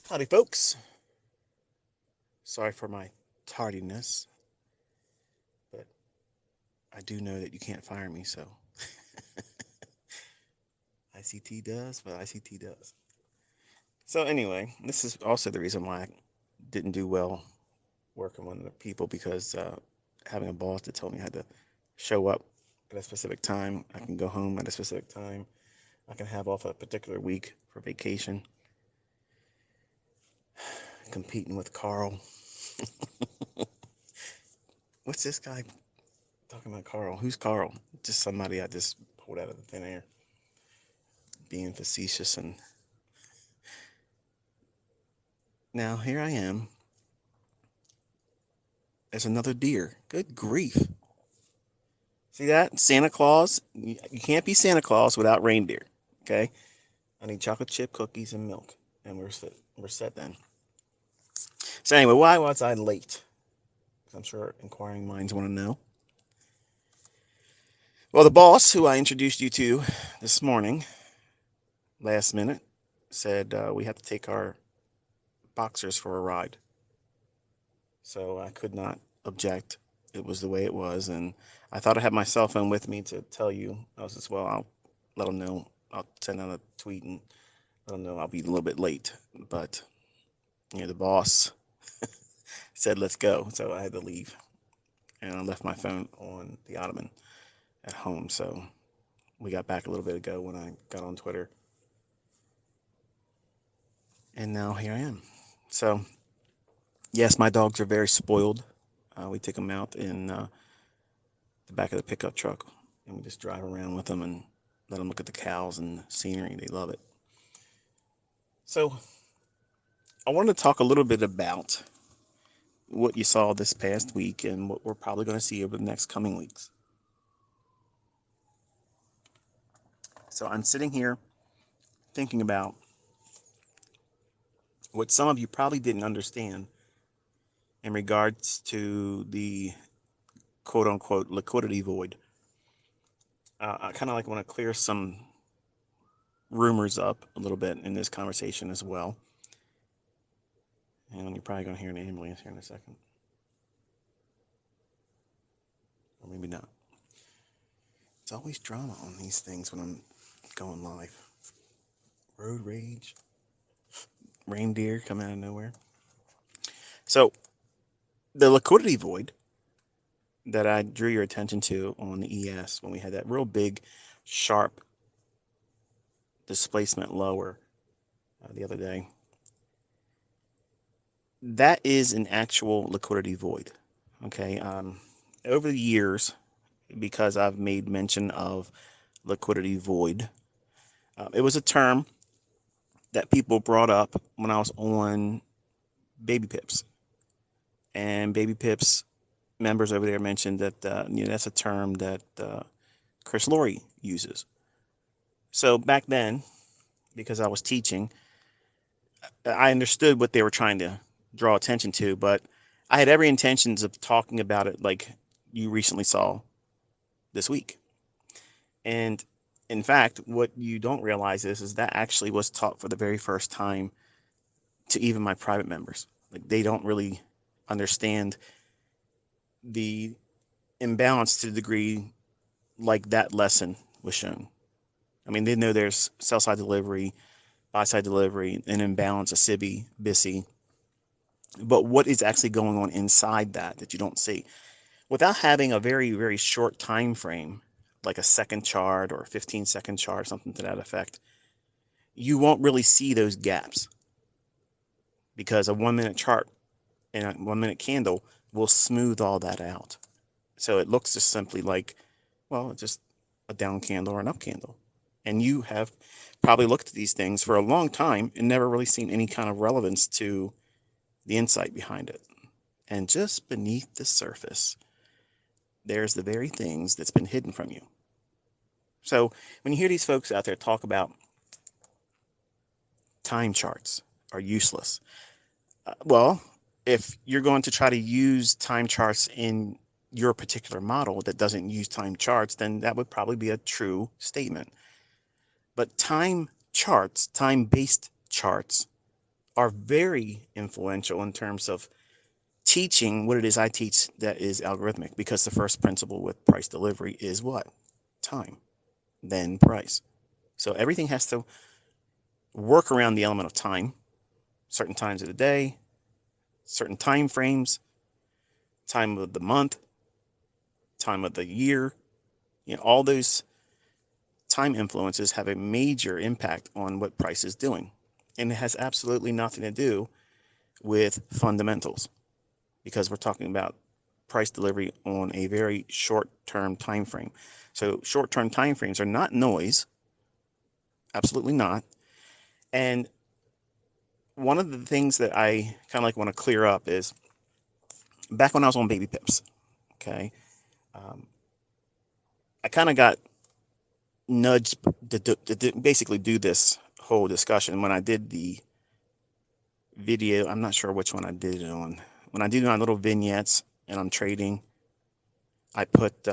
Howdy, folks. Sorry for my tardiness, but I do know that you can't fire me, so ICT does what ICT does. So, anyway, this is also the reason why I didn't do well working with other people because having a boss that told me I had to show up at a specific time, I can go home at a specific time, I can have off a particular week for vacation, competing with Carl. What's this guy talking about, Carl? Who's Carl? Just somebody I just pulled out of the thin air, being facetious. And now here I am. There's another deer. Good grief. See that? Santa Claus. You can't be Santa Claus without reindeer. Okay? I need chocolate chip cookies and milk. And we're set then. So anyway, why was I late? I'm sure inquiring minds want to know. Well, the boss who I introduced you to this morning, last minute, said we have to take our boxers for a ride. So I could not object. It was the way it was, and I thought I had my cell phone with me to tell you. I was just, well, I'll let them know. I'll send out a tweet and let them know I'll be a little bit late. But the boss said let's go, so I had to leave, and I left my phone on the ottoman at home. So we got back a little bit ago when I got on Twitter, and now here I am. So yes, my dogs are very spoiled. We take them out in the back of the pickup truck, and we just drive around with them and let them look at the cows and the scenery. They love it. So I wanted to talk a little bit about what you saw this past week and what we're probably going to see over the next coming weeks. So I'm sitting here thinking about what some of you probably didn't understand in regards to the quote unquote liquidity void. I kind of like want to clear some rumors up a little bit in this conversation as well. And you're probably going to hear an ambulance here in a second. Or maybe not. It's always drama on these things when I'm going live. Road rage. Reindeer coming out of nowhere. So, the liquidity void that I drew your attention to on the ES when we had that real big, sharp displacement lower the other day, that is an actual liquidity void. Okay. Over the years, because I've made mention of liquidity void, it was a term that people brought up when I was on Baby Pips. And Baby Pips members over there mentioned that that's a term that Chris Laurie uses. So back then, because I was teaching, I understood what they were trying to draw attention to, but I had every intentions of talking about it like you recently saw this week. And in fact, what you don't realize is that actually was taught for the very first time to even my private members. Like they don't really understand the imbalance to the degree like that lesson was shown. I mean, they know there's sell side delivery, buy side delivery, an imbalance, a SIBI, BISI, but what is actually going on inside that you don't see without having a very, very short time frame, like a second chart or a 15-second chart, something to that effect, you won't really see those gaps because a 1 minute chart and a 1 minute candle will smooth all that out. So it looks just simply like, well, it's just a down candle or an up candle. And you have probably looked at these things for a long time and never really seen any kind of relevance to the insight behind it. And just beneath the surface, there's the very things that's been hidden from you. So when you hear these folks out there talk about time charts are useless, well, if you're going to try to use time charts in your particular model that doesn't use time charts, then that would probably be a true statement. But time charts, time-based charts, are very influential in terms of teaching what it is I teach that is algorithmic, because the first principle with price delivery is what? Time, then price. So everything has to work around the element of time, certain times of the day, certain time frames, time of the month, time of the year. All those time influences have a major impact on what price is doing. And it has absolutely nothing to do with fundamentals, because we're talking about price delivery on a very short-term time frame. So short-term time frames are not noise, absolutely not. And one of the things that I kind of like want to clear up is back when I was on Baby Pips, okay, I kind of got nudged to basically do this whole discussion when I did the video. I'm not sure which one I did it on. When I do my little vignettes and I'm trading, I put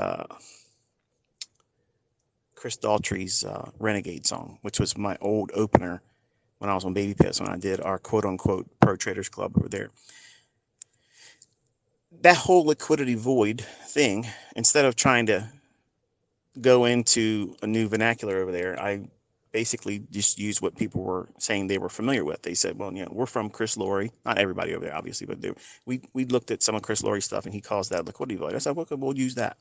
Chris Daltrey's Renegade song, which was my old opener when I was on Baby Pips, when I did our quote-unquote Pro Traders Club over there. That whole liquidity void thing, instead of trying to go into a new vernacular over there, I basically just used what people were saying they were familiar with. They said, well, we're from Chris Laurie. Not everybody over there, obviously, but we looked at some of Chris Laurie's stuff, and he calls that liquidity void. I said, well, we'll use that.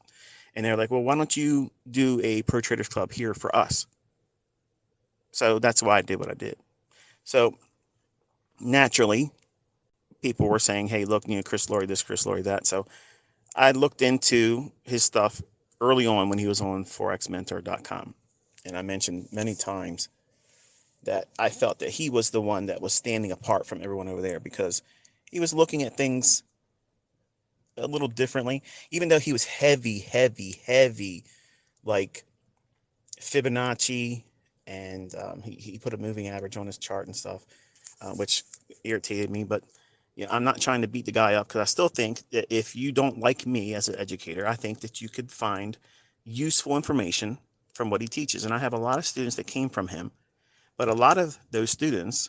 And they're like, well, why don't you do a Pro Traders Club here for us? So that's why I did what I did. So naturally, people were saying, hey, look, Chris Laurie this, Chris Laurie that. So I looked into his stuff early on when he was on forexmentor.com. And I mentioned many times that I felt that he was the one that was standing apart from everyone over there, because he was looking at things a little differently, even though he was heavy, like Fibonacci, and he put a moving average on his chart and stuff, which irritated me. But I'm not trying to beat the guy up, because I still think that if you don't like me as an educator, I think that you could find useful information from what he teaches. And I have a lot of students that came from him, but a lot of those students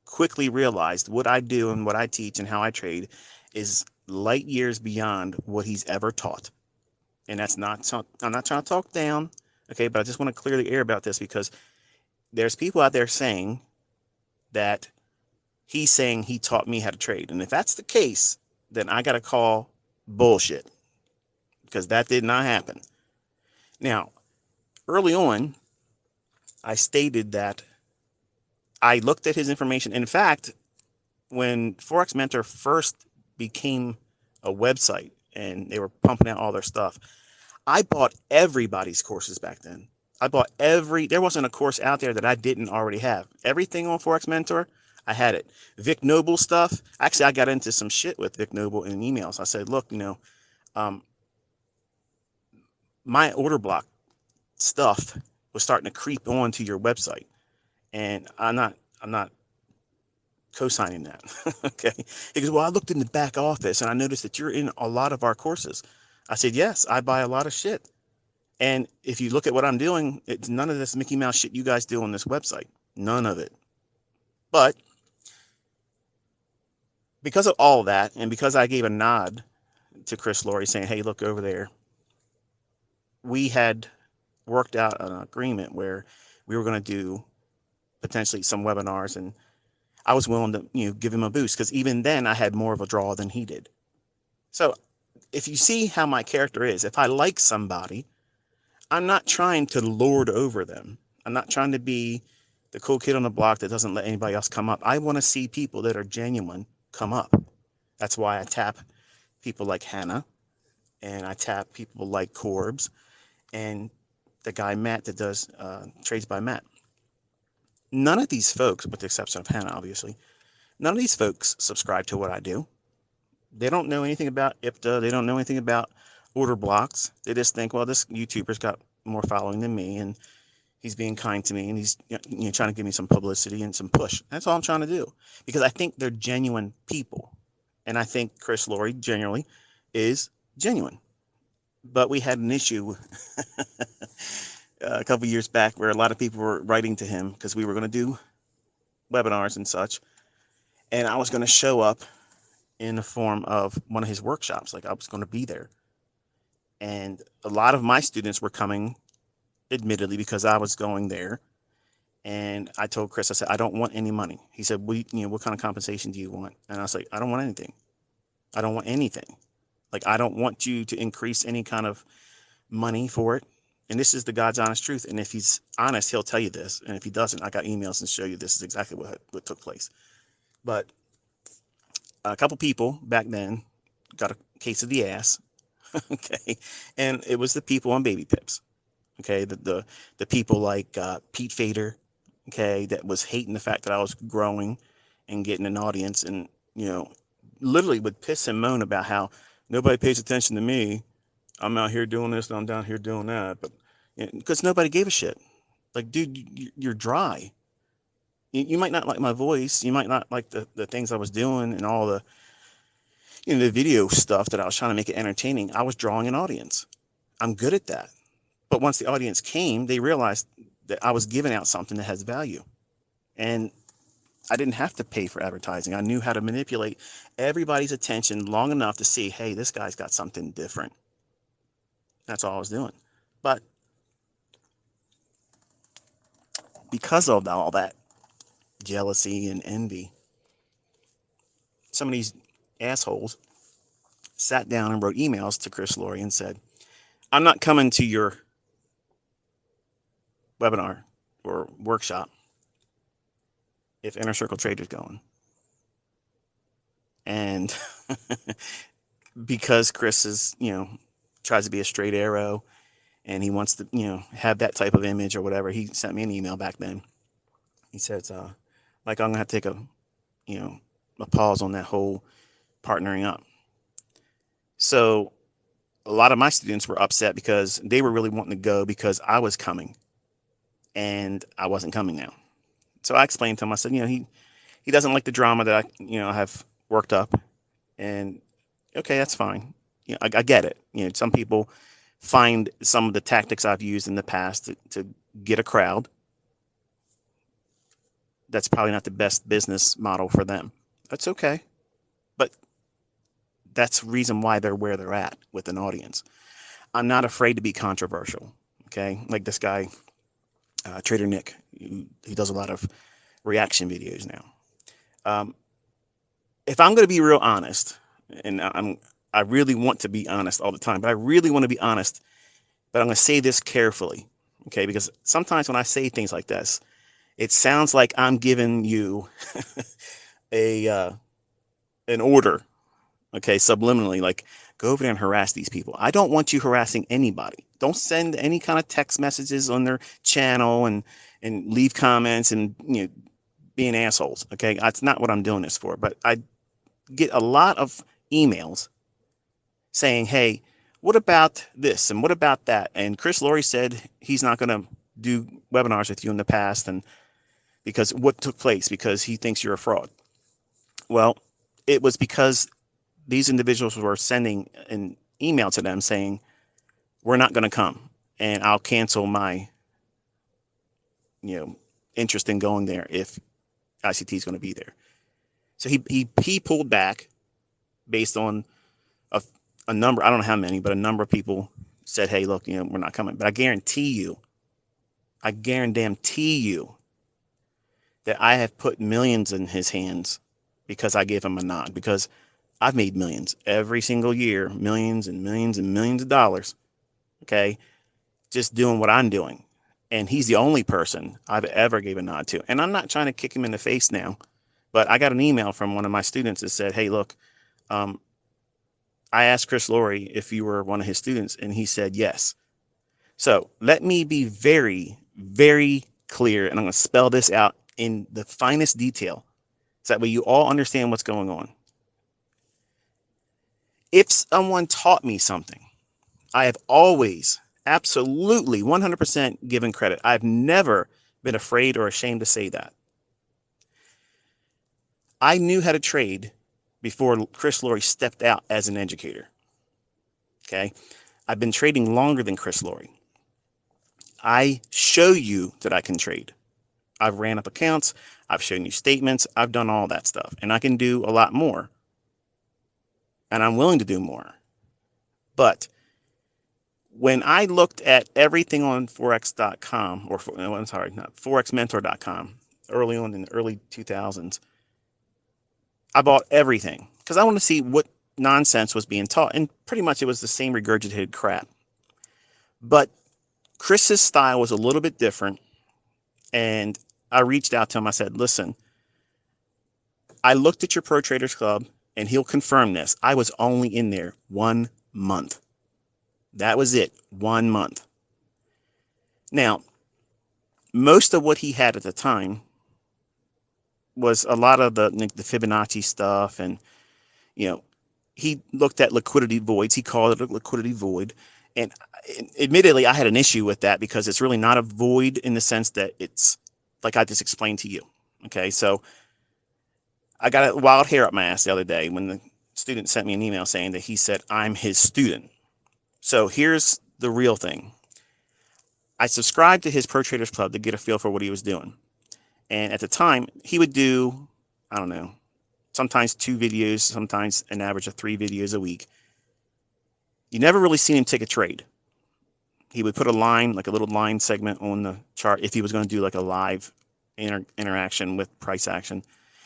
quickly realized what I do and what I teach and how I trade is light years beyond what he's ever taught. And that's not, I'm not trying to talk down, okay, but I just want to clear the air about this, because there's people out there saying that he's saying he taught me how to trade. And if that's the case, then I got to call bullshit, because that did not happen. Now, early on, I stated that I looked at his information. In fact, when Forex Mentor first became a website and they were pumping out all their stuff, I bought everybody's courses back then. There wasn't a course out there that I didn't already have. Everything on Forex Mentor, I had it. Vic Noble stuff. Actually, I got into some shit with Vic Noble in emails. I said, look, my order block stuff was starting to creep onto your website, and I'm not co-signing that. Okay. He goes, well, I looked in the back office and I noticed that you're in a lot of our courses. I said, yes, I buy a lot of shit. And if you look at what I'm doing, it's none of this Mickey Mouse shit you guys do on this website. None of it. But because of all that, and because I gave a nod to Chris Laurie saying, hey, look over there, we had worked out an agreement where we were going to do potentially some webinars, and I was willing to give him a boost, because even then I had more of a draw than he did. So if you see how my character is, if I like somebody, I'm not trying to lord over them. I'm not trying to be the cool kid on the block that doesn't let anybody else come up. I want to see people that are genuine come up. That's why I tap people like Hannah, and I tap people like Corbs, and the guy Matt that does Trades by Matt. None of these folks, with the exception of Hannah, obviously, none of these folks subscribe to what I do. They don't know anything about IPTA. They don't know anything about order blocks. They just think, well, this YouTuber's got more following than me, and he's being kind to me, and he's trying to give me some publicity and some push. That's all I'm trying to do, because I think they're genuine people. And I think Chris Laurie generally is genuine. But we had an issue a couple years back where a lot of people were writing to him, because we were going to do webinars and such. And I was going to show up in the form of one of his workshops. Like I was going to be there. And a lot of my students were coming, admittedly, because I was going there. And I told Chris, I said, I don't want any money. He said, what kind of compensation do you want? And I was like, I don't want anything. I don't want anything. Like, I don't want you to increase any kind of money for it. And this is the God's honest truth. And if he's honest, he'll tell you this. And if he doesn't, I got emails and show you this is exactly what took place. But a couple people back then got a case of the ass. Okay. And it was the people on Baby Pips. Okay. The people like Pete Fader. Okay. That was hating the fact that I was growing and getting an audience, and, literally would piss and moan about how nobody pays attention to me. I'm out here doing this and I'm down here doing that. But because nobody gave a shit. Like, dude, you're dry. You might not like my voice. You might not like the things I was doing and all the video stuff that I was trying to make it entertaining. I was drawing an audience. I'm good at that. But once the audience came, they realized that I was giving out something that has value. And I didn't have to pay for advertising. I knew how to manipulate everybody's attention long enough to see, hey, this guy's got something different. That's all I was doing. But because of all that jealousy and envy, some of these assholes sat down and wrote emails to Chris Laurie and said, I'm not coming to your webinar or workshop if Inner Circle Trader's going. And because Chris is, tries to be a straight arrow and he wants to, have that type of image or whatever, he sent me an email back then. He says, like, I'm going to have to take a pause on that whole partnering up. So a lot of my students were upset because they were really wanting to go because I was coming and I wasn't coming now. So I explained to him, I said, he doesn't like the drama that I have worked up, and okay, that's fine. I get it. Some people find some of the tactics I've used in the past to get a crowd. That's probably not the best business model for them. That's okay. But that's the reason why they're where they're at with an audience. I'm not afraid to be controversial. Okay. Like this guy, Trader Nick, he does a lot of reaction videos now. If I'm going to be real honest, and I really want to be honest all the time, but I really want to be honest, but I'm going to say this carefully. Okay. Because sometimes when I say things like this, it sounds like I'm giving you an order, okay, subliminally, like, go over there and harass these people. I don't want you harassing anybody. Don't send any kind of text messages on their channel and leave comments and being assholes. Okay, that's not what I'm doing this for. But I get a lot of emails saying, hey, what about this and what about that? And Chris Laurie said he's not going to do webinars with you in the past, and because what took place, because he thinks you're a fraud. Well, it was because these individuals were sending an email to them saying, we're not going to come, and I'll cancel my interest in going there if ICT is going to be there. So he pulled back based on a number, I don't know how many, but a number of people said, hey, look, we're not coming. But I guarantee you that I have put millions in his hands because I gave him a nod, because I've made millions every single year, millions and millions and millions of dollars. Okay. Just doing what I'm doing. And he's the only person I've ever gave a nod to. And I'm not trying to kick him in the face now, but I got an email from one of my students that said, hey, look, I asked Chris Laurie if you were one of his students, and he said yes. So let me be very, very clear, and I'm going to spell this out in the finest detail so that way you all understand what's going on. If someone taught me something, I have always absolutely 100% given credit. I've never been afraid or ashamed to say that. I knew how to trade before Chris Laurie stepped out as an educator. Okay. I've been trading longer than Chris Laurie. I show you that I can trade. I've ran up accounts. I've shown you statements. I've done all that stuff, and I can do a lot more, and I'm willing to do more. But when I looked at everything on forex.com, or I'm sorry, not forexmentor.com, early on in the early 2000s, I bought everything because I wanted to see what nonsense was being taught, and pretty much it was the same regurgitated crap. But Chris's style was a little bit different, and I reached out to him. I said, listen, I looked at your Pro Traders Club, and he'll confirm this. I was only in there 1 month. That was it, 1 month. Now, most of what he had at the time was a lot of the Fibonacci stuff, and he looked at liquidity voids. He called it a liquidity void, and admittedly, I had an issue with that because it's really not a void in the sense that it's like I just explained to you. Okay, so I got a wild hair up my ass the other day when the student sent me an email saying that he said I'm his student. So here's the real thing. I subscribed to his Pro Traders Club to get a feel for what he was doing. And at the time, he would do, I don't know, sometimes 2 videos, sometimes an average of 3 videos a week. You never really seen him take a trade. He would put a line, like a little line segment on the chart if he was going to do like a live interaction with price action.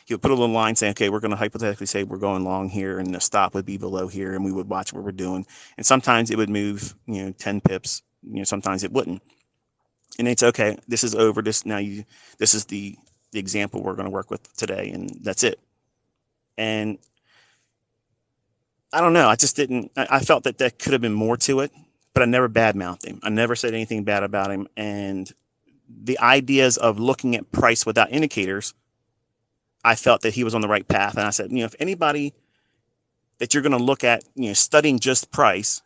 He would put a little line saying, okay, we're going to hypothetically say we're going long here, and the stop would be below here, and we would watch what we're doing. And sometimes it would move, 10 pips. Sometimes it wouldn't. And it's okay. This is over. This is the example we're going to work with today, and that's it. And I don't know. I just didn't. I felt that there could have been more to it, but I never badmouthed him. I never said anything bad about him. And the ideas of looking at price without indicators, I felt that he was on the right path. And I said, if anybody that you're going to look at, studying just price,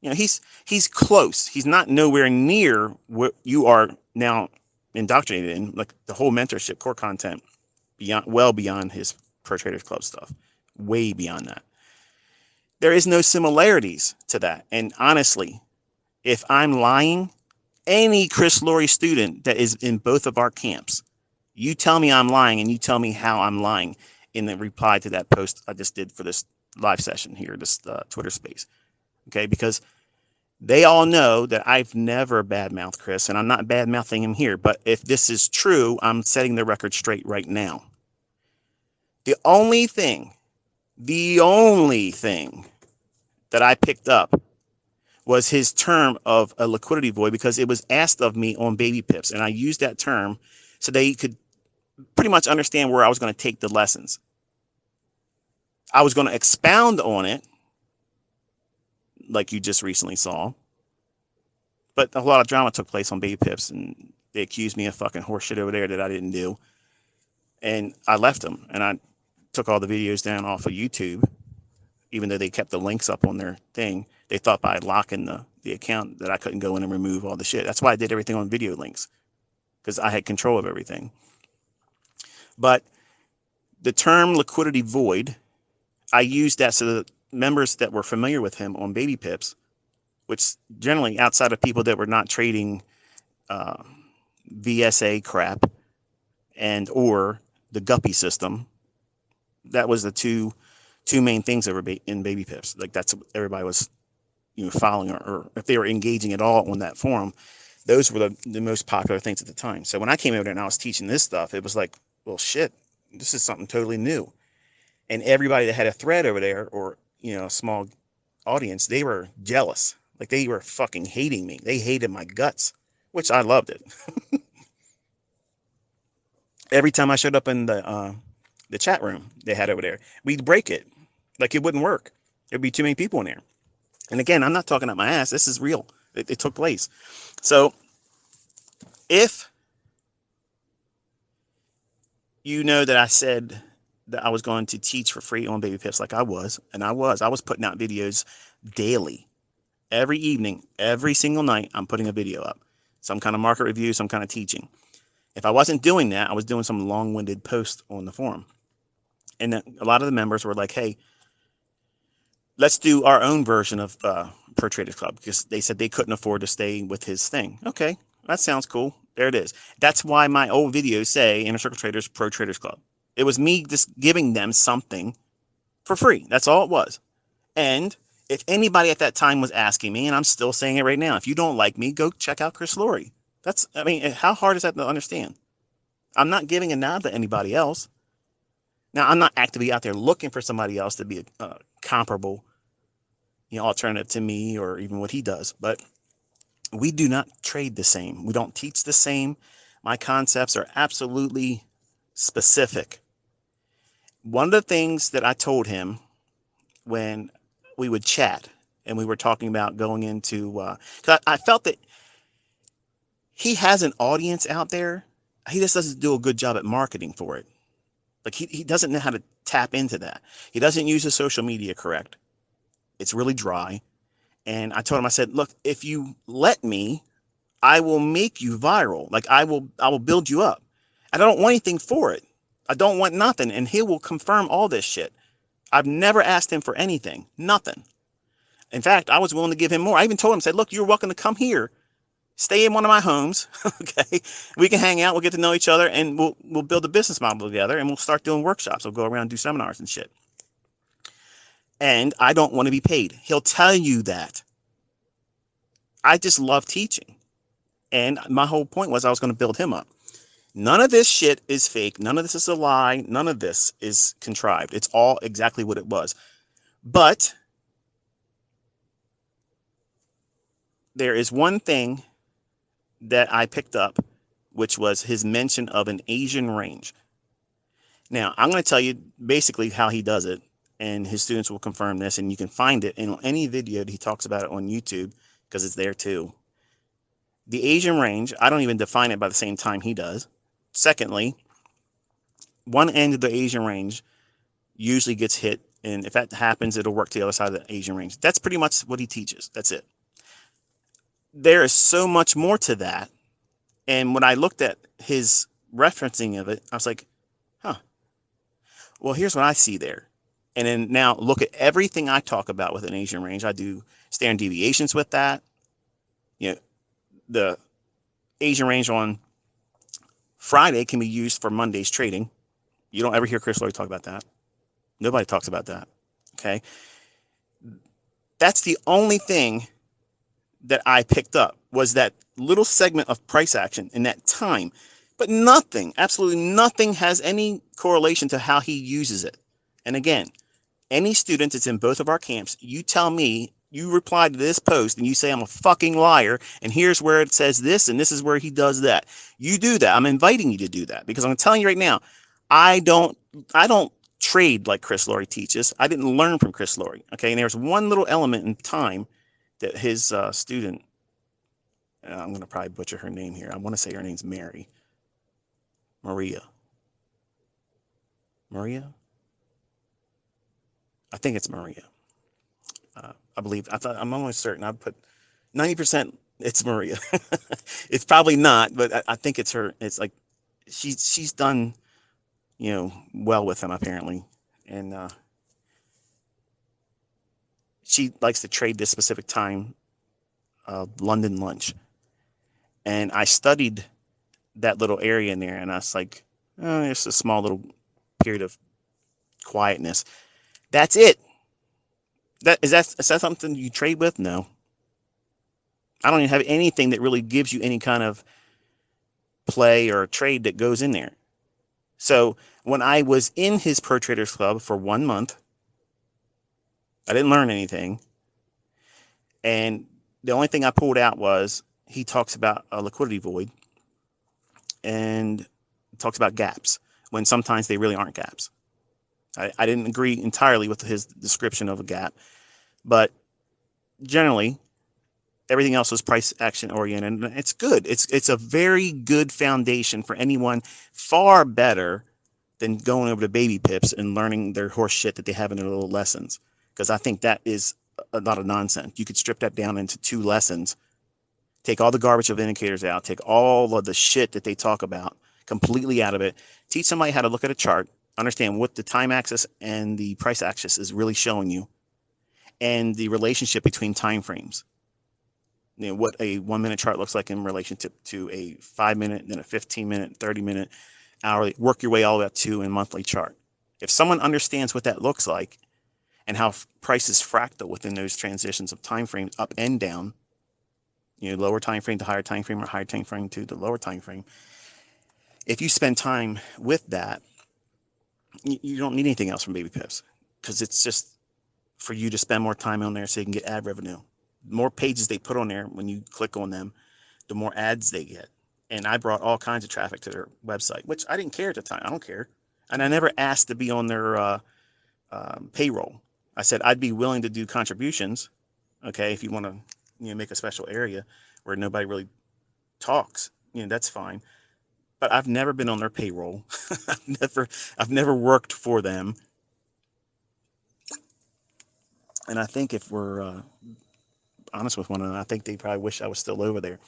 he's close. He's not nowhere near what you are now indoctrinated in, like the whole mentorship core content, well beyond his Pro Traders Club stuff, way beyond that. There is no similarities to that. And honestly, if I'm lying, any Chris Laurie student that is in both of our camps, you tell me I'm lying, and you tell me how I'm lying in the reply to that post I just did for this live session here, this Twitter space. Okay, because they all know that I've never badmouthed Chris, and I'm not badmouthing him here. But if this is true, I'm setting the record straight right now. The only thing that I picked up was his term of a liquidity void, because it was asked of me on baby pips, and I used that term so they could pretty much understand where I was going to take the lessons. I was going to expound on it, like you just recently saw, but a lot of drama took place on baby pips, and they accused me of fucking horseshit over there that I didn't do, and I left them, and I took all the videos down off of YouTube, even though they kept the links up on their thing. They thought by locking the account that I couldn't go in and remove all the shit. That's why I did everything on video links, because I had control of everything. But the term liquidity void, I used that so that members that were familiar with him on baby pips, which generally outside of people that were not trading VSA crap and or the guppy system, that was the two main things that were in baby pips. Like that's what everybody was following, or if they were engaging at all on that forum, those were the most popular things at the time. So when I came over there and I was teaching this stuff, it was like, well, shit, this is something totally new. And everybody that had a thread over there, or a small audience, they were jealous. Like they were fucking hating me. They hated my guts, which I loved it. Every time I showed up in the chat room they had over there, we'd break it. Like it wouldn't work. There'd be too many people in there. And again, I'm not talking out my ass. This is real. It took place. So if you know that I said that I was going to teach for free on baby pips, like I was putting out videos daily, every evening, every single night, I'm putting a video up, some kind of market review, some kind of teaching. If I wasn't doing that, I was doing some long-winded posts on the forum. And a lot of the members were like, hey, let's do our own version of Pro Traders Club, because they said they couldn't afford to stay with his thing. Okay, that sounds cool. There it is. That's why my old videos say Inner Circle Traders Pro Traders Club. It was me just giving them something for free. That's all it was. And if anybody at that time was asking me, and I'm still saying it right now, if you don't like me, go check out Chris Laurie. I mean, how hard is that to understand? I'm not giving a nod to anybody else. Now, I'm not actively out there looking for somebody else to be a comparable, alternative to me or even what he does. But we do not trade the same. We don't teach the same. My concepts are absolutely specific. One of the things that I told him when we would chat and we were talking about going into, because I felt that he has an audience out there. He just doesn't do a good job at marketing for it. Like he doesn't know how to tap into that. He doesn't use the social media correct. It's really dry. And I told him, I said, look, if you let me, I will make you viral. Like I will build you up. I don't want anything for it. I don't want nothing. And he will confirm all this shit. I've never asked him for anything, nothing. In fact, I was willing to give him more. I even told him, said, look, you're welcome to come here, stay in one of my homes. Okay. We can hang out. We'll get to know each other and we'll build a business model together and we'll start doing workshops. We'll go around and do seminars and shit. And I don't want to be paid. He'll tell you that. I just love teaching. And my whole point was I was going to build him up. None of this shit is fake. None of this is a lie. None of this is contrived. It's all exactly what it was. But there is one thing that I picked up, which was his mention of an Asian range. Now, I'm going to tell you basically how he does it, and his students will confirm this, and you can find it in any video that he talks about it on YouTube, because it's there too. The Asian range, I don't even define it by the same time he does. Secondly, one end of the Asian range usually gets hit, and if that happens, it'll work to the other side of the Asian range. That's pretty much what he teaches. That's it. There is so much more to that. And when I looked at his referencing of it, I was like, huh, well, here's what I see there. And then now look at everything I talk about with an Asian range. I do standard deviations with that. The Asian range on Friday can be used for Monday's trading. You don't ever hear Chris Laurie talk about that. Nobody talks about that. Okay. That's the only thing that I picked up, was that little segment of price action in that time. But nothing, absolutely nothing has any correlation to how he uses it. And again, any student that's in both of our camps, you tell me, you reply to this post and you say I'm a fucking liar, and here's where it says this, and this is where he does that. You do that. I'm inviting you to do that, because I'm telling you right now, I don't trade like Chris Laurie teaches. I didn't learn from Chris Laurie. Okay. And there's one little element in time that his student, I'm going to probably butcher her name here. I want to say her name's Maria. I think it's Maria. I believe, I'm almost certain. I put 90%. It's Maria. It's probably not, but I think it's her. It's like she's done, well with him apparently, and she likes to trade this specific time, London lunch, and I studied that little area in there, and I was like, oh, it's a small little period of quietness. That's it. Is that something you trade with? No. I don't even have anything that really gives you any kind of play or trade that goes in there. So when I was in his Pro Traders Club for 1 month, I didn't learn anything. And the only thing I pulled out was he talks about a liquidity void and talks about gaps when sometimes they really aren't gaps. I didn't agree entirely with his description of a gap, but generally everything else was price action oriented, and it's good. It's a very good foundation for anyone, far better than going over to baby pips and learning their horse shit that they have in their little lessons, because I think that is a lot of nonsense. You could strip that down into 2 lessons, take all the garbage of indicators out, take all of the shit that they talk about completely out of it, teach somebody how to look at a chart, understand what the time axis and the price axis is really showing you, and the relationship between time frames. what a 1 minute chart looks like in relation to a 5 minute, then a 15 minute, 30 minute, hourly, work your way all the way up to a monthly chart. If someone understands what that looks like and how price is fractal within those transitions of time frames up and down, lower time frame to higher time frame or higher time frame to the lower time frame. If you spend time with that, you don't need anything else from Baby Pips, because it's just for you to spend more time on there so you can get ad revenue. The more pages they put on there, when you click on them, the more ads they get. And I brought all kinds of traffic to their website, which I didn't care at the time. I don't care. And I never asked to be on their payroll. I said I'd be willing to do contributions, okay, if you want to make a special area where nobody really talks, that's fine. But I've never been on their payroll. I've never worked for them. And I think if we're honest with one another, I think they probably wish I was still over there,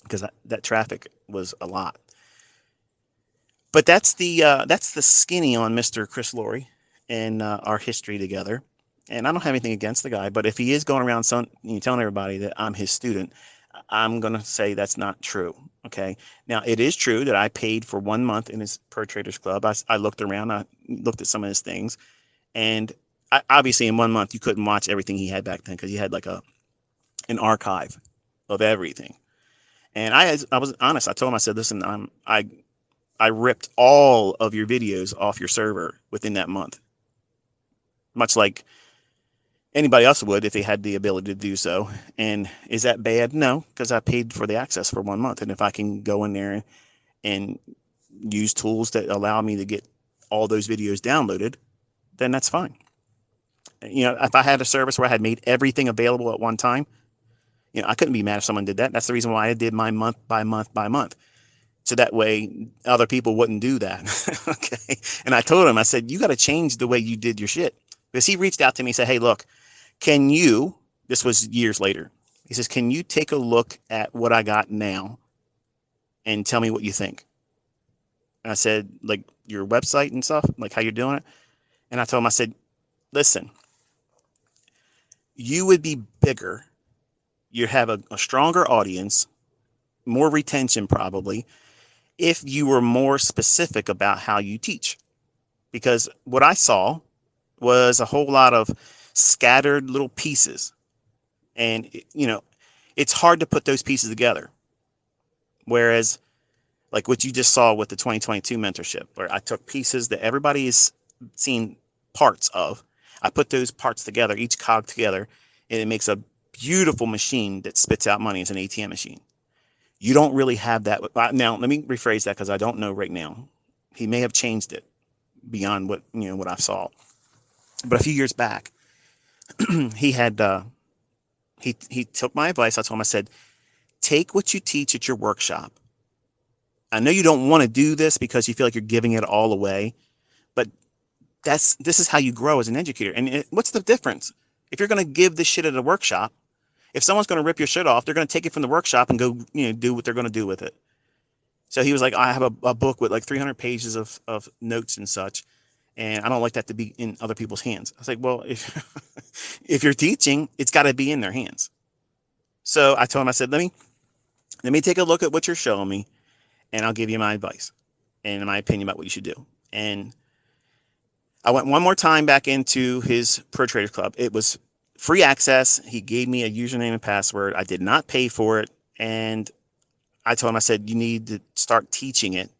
because that traffic was a lot. But that's the skinny on Mr. Chris Laurie and our history together. And I don't have anything against the guy, but if he is going around telling everybody that I'm his student, I'm going to say that's not true. Okay. Now, it is true that I paid for 1 month in his Pro Traders Club. I looked around, I looked at some of his things, and obviously in 1 month you couldn't watch everything he had back then, because he had like an archive of everything. And I was honest. I told him, I said, listen, I ripped all of your videos off your server within that month, much like anybody else would if they had the ability to do so. And is that bad? No, because I paid for the access for 1 month. And if I can go in there and use tools that allow me to get all those videos downloaded, then that's fine. If I had a service where I had made everything available at one time, I couldn't be mad if someone did that. That's the reason why I did my month by month by month. So that way other people wouldn't do that. Okay. And I told him, I said, you got to change the way you did your shit. Because he reached out to me and said, hey, look, this was years later. He says, can you take a look at what I got now and tell me what you think? And I said, like your website and stuff, like how you're doing it. And I told him, I said, listen, you would be bigger. You'd have a stronger audience, more retention probably, if you were more specific about how you teach. Because what I saw was a whole lot of scattered little pieces. And, it's hard to put those pieces together. Whereas, like what you just saw with the 2022 mentorship, where I took pieces that everybody has seen parts of, I put those parts together, each cog together, and it makes a beautiful machine that spits out money. It's an ATM machine. You don't really have that. Now, let me rephrase that, because I don't know right now. He may have changed it beyond what I saw. But a few years back, he had he took my advice. I told him, I said, take what you teach at your workshop. I know you don't want to do this because you feel like you're giving it all away, but this is how you grow as an educator. And what's the difference? If you're going to give this shit at a workshop, if someone's going to rip your shit off, they're going to take it from the workshop and go, do what they're going to do with it. So he was like, I have a book with like 300 pages of notes and such, and I don't like that to be in other people's hands. I was like, well, if you're teaching, it's got to be in their hands. So I told him, I said, let me take a look at what you're showing me, and I'll give you my advice and my opinion about what you should do. And I went one more time back into his Pro Traders Club. It was free access. He gave me a username and password. I did not pay for it. And I told him, I said, you need to start teaching it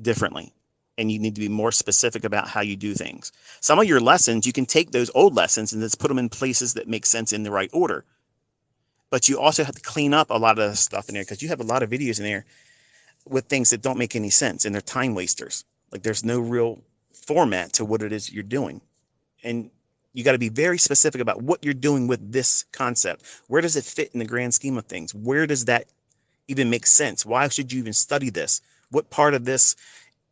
differently. And you need to be more specific about how you do things. Some of your lessons, you can take those old lessons and just put them in places that make sense in the right order. But you also have to clean up a lot of the stuff in there, because you have a lot of videos in there with things that don't make any sense, and they're time wasters. Like there's no real format to what it is you're doing. And you got to be very specific about what you're doing with this concept. Where does it fit in the grand scheme of things? Where does that even make sense? Why should you even study this? What part of this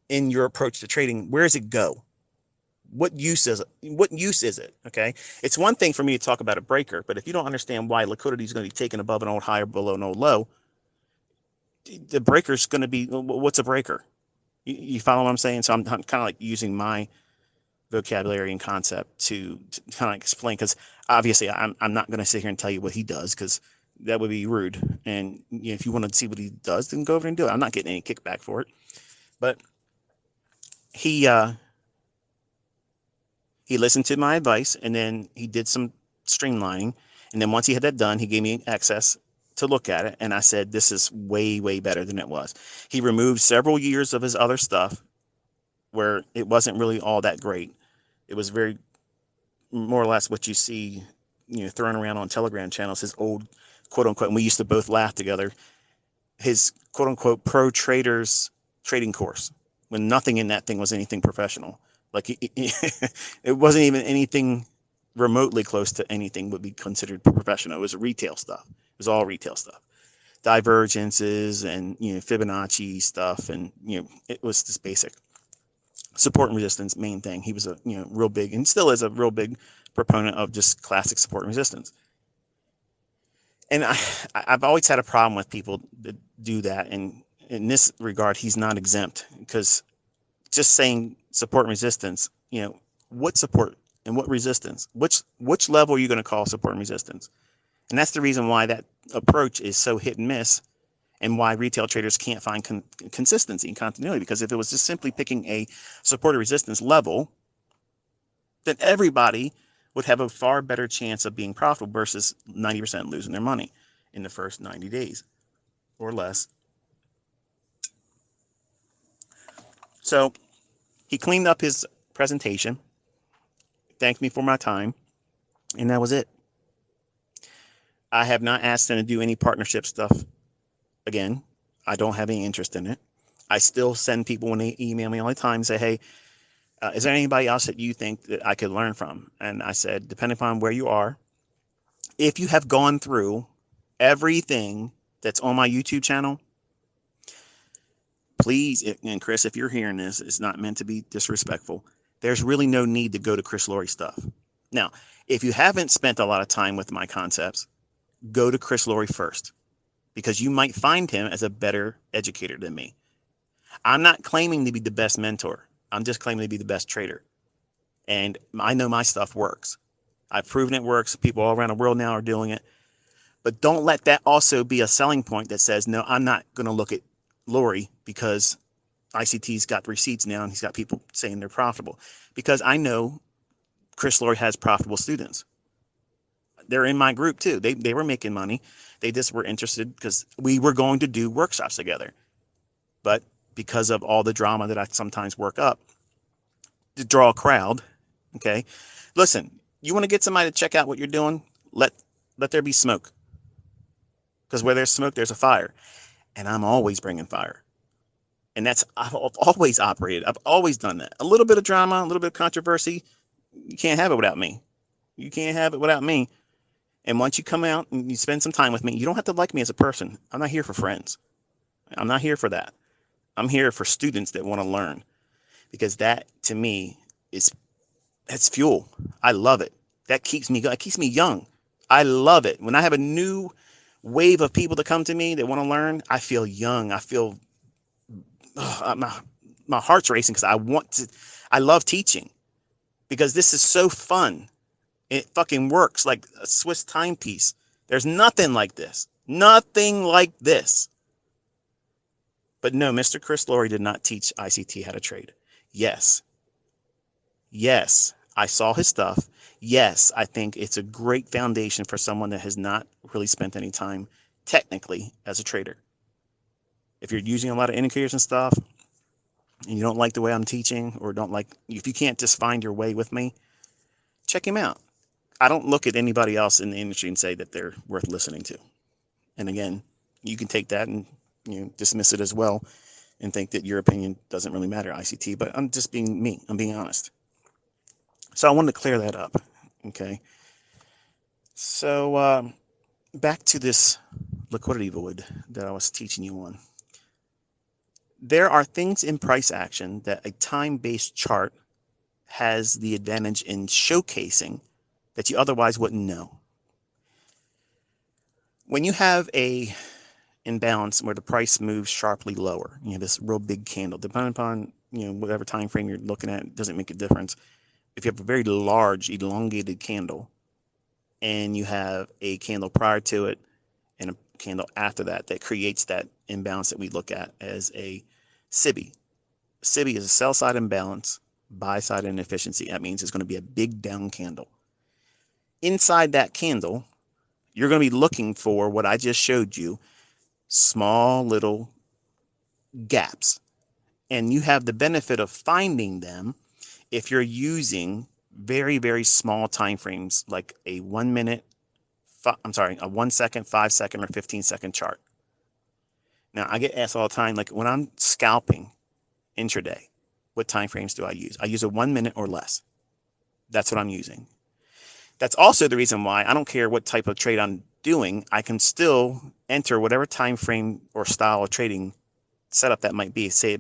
in your approach to trading, where does it go? What use is it? What use is it? Okay. It's one thing for me to talk about a breaker, but if you don't understand why liquidity is going to be taken above an old high or below an old low, the breaker is going to be, what's a breaker? You follow what I'm saying? So I'm kind of like using my vocabulary and concept to kind of explain, because obviously I'm not going to sit here and tell you what he does, because that would be rude. And if you want to see what he does, then go over and do it. I'm not getting any kickback for it. But he he listened to my advice, and then he did some streamlining. And then once he had that done, he gave me access to look at it. And I said, this is way, way better than it was. He removed several years of his other stuff where it wasn't really all that great. It was very more or less what you see, thrown around on Telegram channels, his old quote unquote, and we used to both laugh together, his quote unquote pro traders trading course, when nothing in that thing was anything professional. Like it wasn't even anything remotely close to anything would be considered professional. It was retail stuff. It was all retail stuff, divergences and Fibonacci stuff, and it was just basic support and resistance, main thing. He was a real big, and still is a real big proponent of just classic support and resistance. And I've always had a problem with people that do that, and in this regard, he's not exempt, because just saying support and resistance, what support and what resistance? Which level are you going to call support and resistance? And that's the reason why that approach is so hit and miss, and why retail traders can't find consistency and continuity. Because if it was just simply picking a support or resistance level, then everybody would have a far better chance of being profitable versus 90% losing their money in the first 90 days or less. So he cleaned up his presentation, thanked me for my time, and that was it. I have not asked him to do any partnership stuff again. I don't have any interest in it. I still send people when they email me all the time and say, hey, is there anybody else that you think that I could learn from? And I said, depending upon where you are, if you have gone through everything that's on my YouTube channel, please, and Chris, if you're hearing this, it's not meant to be disrespectful. There's really no need to go to Chris Laurie stuff. Now, if you haven't spent a lot of time with my concepts, go to Chris Laurie first, because you might find him as a better educator than me. I'm not claiming to be the best mentor. I'm just claiming to be the best trader. And I know my stuff works. I've proven it works. People all around the world now are doing it. But don't let that also be a selling point that says, no, I'm not going to look at Laurie because ICT's got receipts now and he's got people saying they're profitable. Because I know Chris Laurie has profitable students. They're in my group too. They were making money. They just were interested because we were going to do workshops together. But because of all the drama that I sometimes work up to draw a crowd, okay? Listen, you want to get somebody to check out what you're doing? Let there be smoke. Because where there's smoke, there's a fire. And I'm always bringing fire. And I've always operated. I've always done that. A little bit of drama, a little bit of controversy. You can't have it without me. You can't have it without me. And once you come out and you spend some time with me, you don't have to like me as a person. I'm not here for friends. I'm not here for that. I'm here for students that want to learn, because that to me that's fuel. I love it. That keeps me going. It keeps me young. I love it. When I have a new wave of people that come to me that want to learn, I feel young. I feel my heart's racing because I love teaching, because this is so fun. It fucking works like a Swiss timepiece. There's nothing like this. Nothing like this. But no, Mr. Chris Laurie did not teach ICT how to trade. Yes, I saw his stuff. Yes, I think it's a great foundation for someone that has not really spent any time technically as a trader. If you're using a lot of indicators and stuff, and you don't like the way I'm teaching, or if you can't just find your way with me, check him out. I don't look at anybody else in the industry and say that they're worth listening to. And again, you can take that and dismiss it as well and think that your opinion doesn't really matter, ICT, but I'm just being me. I'm being honest. So I wanted to clear that up. Okay. So back to this liquidity void that I was teaching you on. There are things in price action that a time-based chart has the advantage in showcasing that you otherwise wouldn't know. When you have a imbalance where the price moves sharply lower, this real big candle, depending upon whatever time frame you're looking at, it doesn't make a difference. If you have a very large elongated candle and you have a candle prior to it and a candle after that that creates that imbalance that we look at as a SIBI. SIBI is a sell side imbalance, buy side inefficiency. That means it's going to be a big down candle. Inside that candle, you're going to be looking for what I just showed you, small little gaps. And you have the benefit of finding them if you're using very, very small time frames, like a 1 minute, a 1 second, 5 second, or 15-second chart. Now, I get asked all the time, like when I'm scalping intraday, what time frames do I use? I use a 1 minute or less. That's what I'm using. That's also the reason why I don't care what type of trade I'm doing. I can still enter whatever time frame or style of trading setup that might be. Say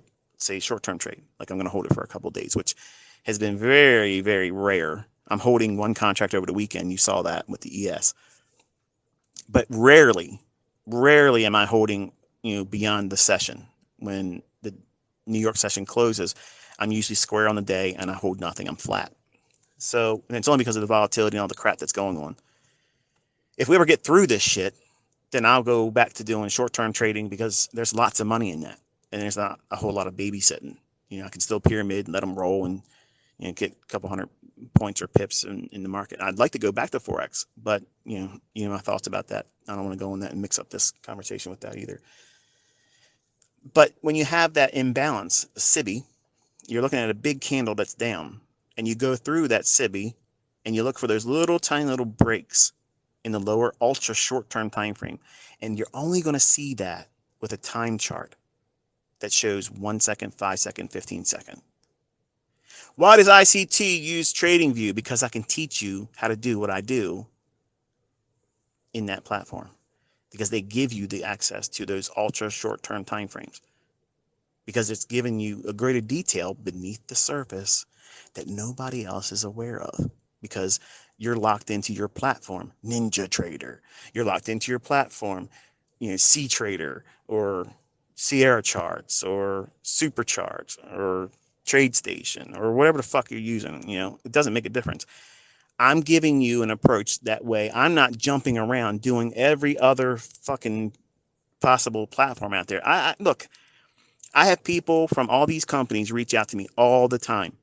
short-term trade, like I'm going to hold it for a couple of days, which has been very, very rare. I'm holding one contract over the weekend. You saw that with the ES. But rarely am I holding, beyond the session. When the New York session closes, I'm usually square on the day and I hold nothing. I'm flat. So, and it's only because of the volatility and all the crap that's going on. If we ever get through this shit, then I'll go back to doing short-term trading, because there's lots of money in that. And there's not a whole lot of babysitting. I can still pyramid and let them roll and get a couple hundred points or pips in the market. I'd like to go back to Forex, but my thoughts about that. I don't want to go in that and mix up this conversation with that either. But when you have that imbalance, a SIBI, you're looking at a big candle that's down, and you go through that SIBI and you look for those little tiny little breaks in the lower ultra short-term time frame. And you're only going to see that with a time chart that shows 1 second, 5 second, 15 second. Why does ICT use TradingView? Because I can teach you how to do what I do in that platform, because they give you the access to those ultra short-term time frames, because it's giving you a greater detail beneath the surface that nobody else is aware of, because you're locked into your platform, Ninja Trader. You're locked into your platform, C Trader or Sierra Charts or Supercharts or TradeStation or whatever the fuck you're using. It doesn't make a difference. I'm giving you an approach that way. I'm not jumping around doing every other fucking possible platform out there. Look, I have people from all these companies reach out to me all the time.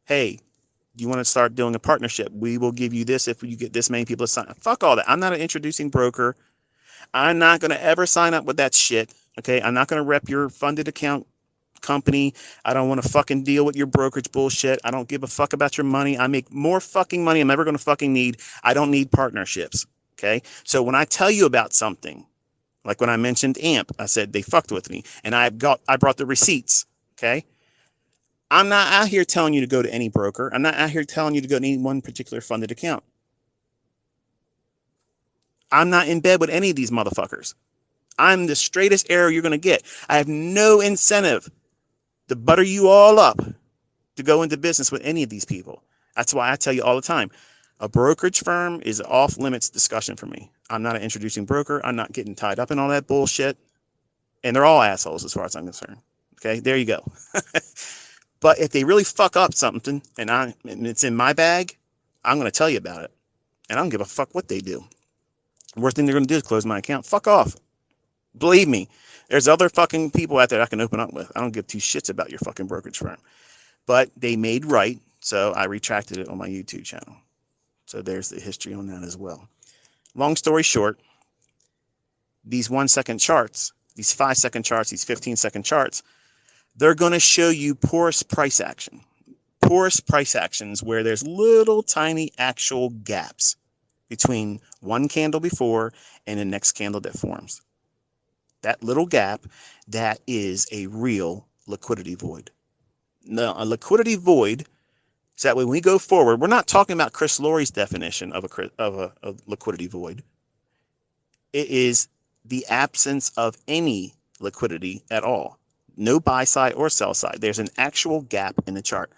Hey, you want to start doing a partnership? We will give you this if you get this many people to sign up. Fuck all that. I'm not an introducing broker. I'm not going to ever sign up with that shit. Okay. I'm not going to rep your funded account company. I don't want to fucking deal with your brokerage bullshit. I don't give a fuck about your money. I make more fucking money I'm ever going to fucking need. I don't need partnerships. Okay. So when I tell you about something, like when I mentioned AMP, I said they fucked with me, and I brought the receipts. Okay. I'm not out here telling you to go to any broker. I'm not out here telling you to go to any one particular funded account. I'm not in bed with any of these motherfuckers. I'm the straightest arrow you're going to get. I have no incentive to butter you all up to go into business with any of these people. That's why I tell you all the time, a brokerage firm is off limits discussion for me. I'm not an introducing broker. I'm not getting tied up in all that bullshit. And they're all assholes as far as I'm concerned. Okay, there you go. But if they really fuck up something and it's in my bag, I'm going to tell you about it. And I don't give a fuck what they do. The worst thing they're going to do is close my account. Fuck off. Believe me, there's other fucking people out there I can open up with. I don't give two shits about your fucking brokerage firm. But they made right, so I retracted it on my YouTube channel. So there's the history on that as well. Long story short, these 1 second charts, these 5 second charts, these 15-second charts, they're going to show you porous price action. Porous price actions where there's little tiny actual gaps between one candle before and the next candle that forms. That little gap, that is a real liquidity void. Now, a liquidity void is that when we go forward, we're not talking about Chris Lorry's definition of a liquidity void. It is the absence of any liquidity at all. No buy side or sell side. There's an actual gap in the chart.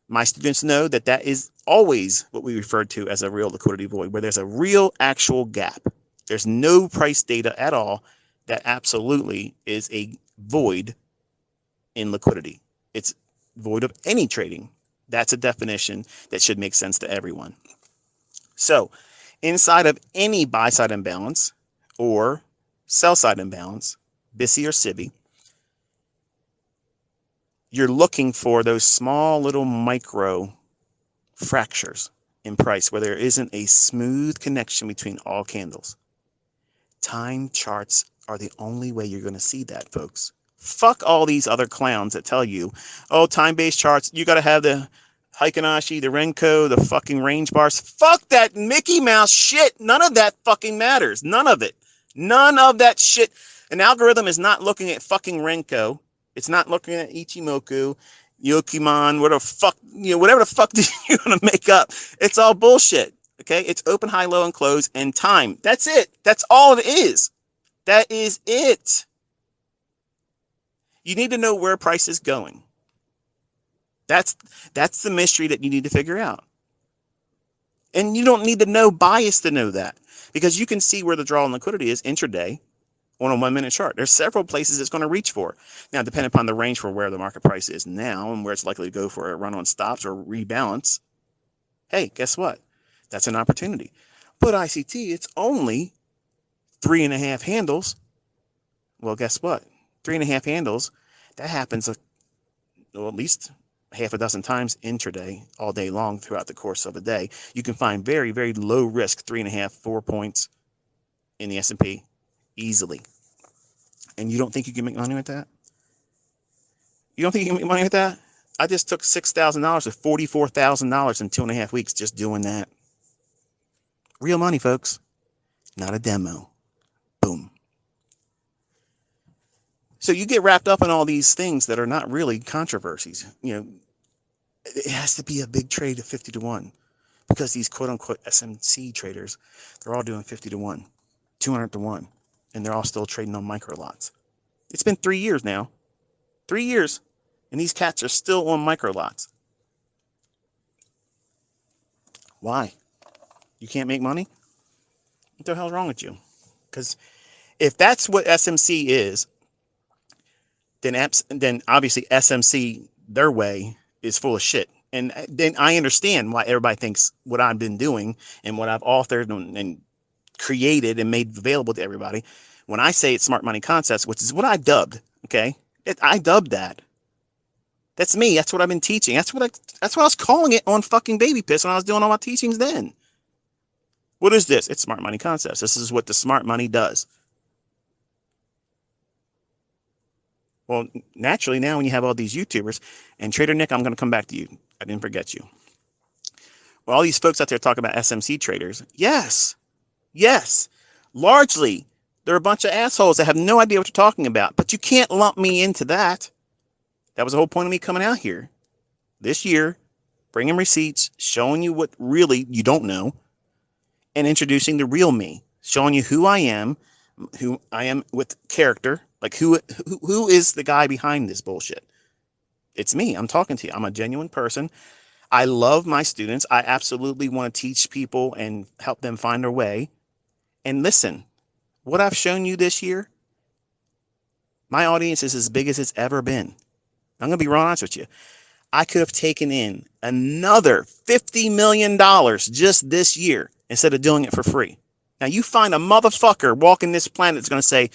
My students know that that is always what we refer to as a real liquidity void, where there's a real actual gap. There's no price data at all. That absolutely is a void in liquidity. It's void of any trading. That's a definition that should make sense to everyone. So inside of any buy side imbalance, or sell side imbalance, BISI or SIBI, you're looking for those small little micro fractures in price where there isn't a smooth connection between all candles. Time charts are the only way you're going to see that, folks. Fuck all these other clowns that tell you, oh, time-based charts, you got to have the Heikin-Ashi, the Renko, the fucking range bars. Fuck that Mickey Mouse shit. None of that fucking matters. None of it. None of that shit. An algorithm is not looking at fucking Renko. It's not looking at Ichimoku, Yokiman, whatever the fuck you're gonna make up. It's all bullshit. Okay, it's open, high, low, and close, and time. That's it. That's all it is. That is it. You need to know where price is going. That's the mystery that you need to figure out. And you don't need to know bias to know that, because you can see where the draw on liquidity is intraday on a 1 minute chart. There's several places it's going to reach for. Now, depending upon the range for where the market price is now and where it's likely to go for a run on stops or rebalance, hey, guess what? That's an opportunity. But ICT, it's only 3.5 handles. Well, guess what? 3.5 handles, that happens at least half a dozen times intraday, all day long throughout the course of a day. You can find very, very low risk 3.5, 4 points in the S&P easily. And you don't think you can make money with that? You don't think you can make money with that? I just took $6,000 to $44,000 in 2.5 weeks just doing that. Real money, folks. Not a demo. Boom. So you get wrapped up in all these things that are not really controversies. You know, it has to be a big trade of 50 to 1, because these quote unquote SMC traders, they're all doing 50 to 1, 200 to 1, and they're all still trading on micro lots. It's been 3 years now. 3 years, and these cats are still on micro lots. Why? You can't make money? What the hell's wrong with you? Because if that's what SMC is, then obviously SMC, their way, is full of shit. And then I understand why everybody thinks what I've been doing and what I've authored and created and made available to everybody, when I say it's smart money concepts, which is what I dubbed, okay? I dubbed that. That's me. That's what I've been teaching. That's what I was calling it on fucking Baby Piss when I was doing all my teachings then. What is this? It's smart money concepts. This is what the smart money does. Well, naturally, now when you have all these YouTubers, and Trader Nick, I'm going to come back to you. I didn't forget you. Well, all these folks out there talking about SMC traders, yes, largely, they're a bunch of assholes that have no idea what you're talking about, but you can't lump me into that. That was the whole point of me coming out here this year, bringing receipts, showing you what really you don't know, and introducing the real me, showing you who I am with character. Like who is the guy behind this bullshit? It's me. I'm talking to you. I'm a genuine person. I love my students. I absolutely want to teach people and help them find their way. And listen, what I've shown you this year, my audience is as big as it's ever been. I'm going to be real honest with you. I could have taken in another $50 million just this year instead of doing it for free. Now, you find a motherfucker walking this planet that's going to say,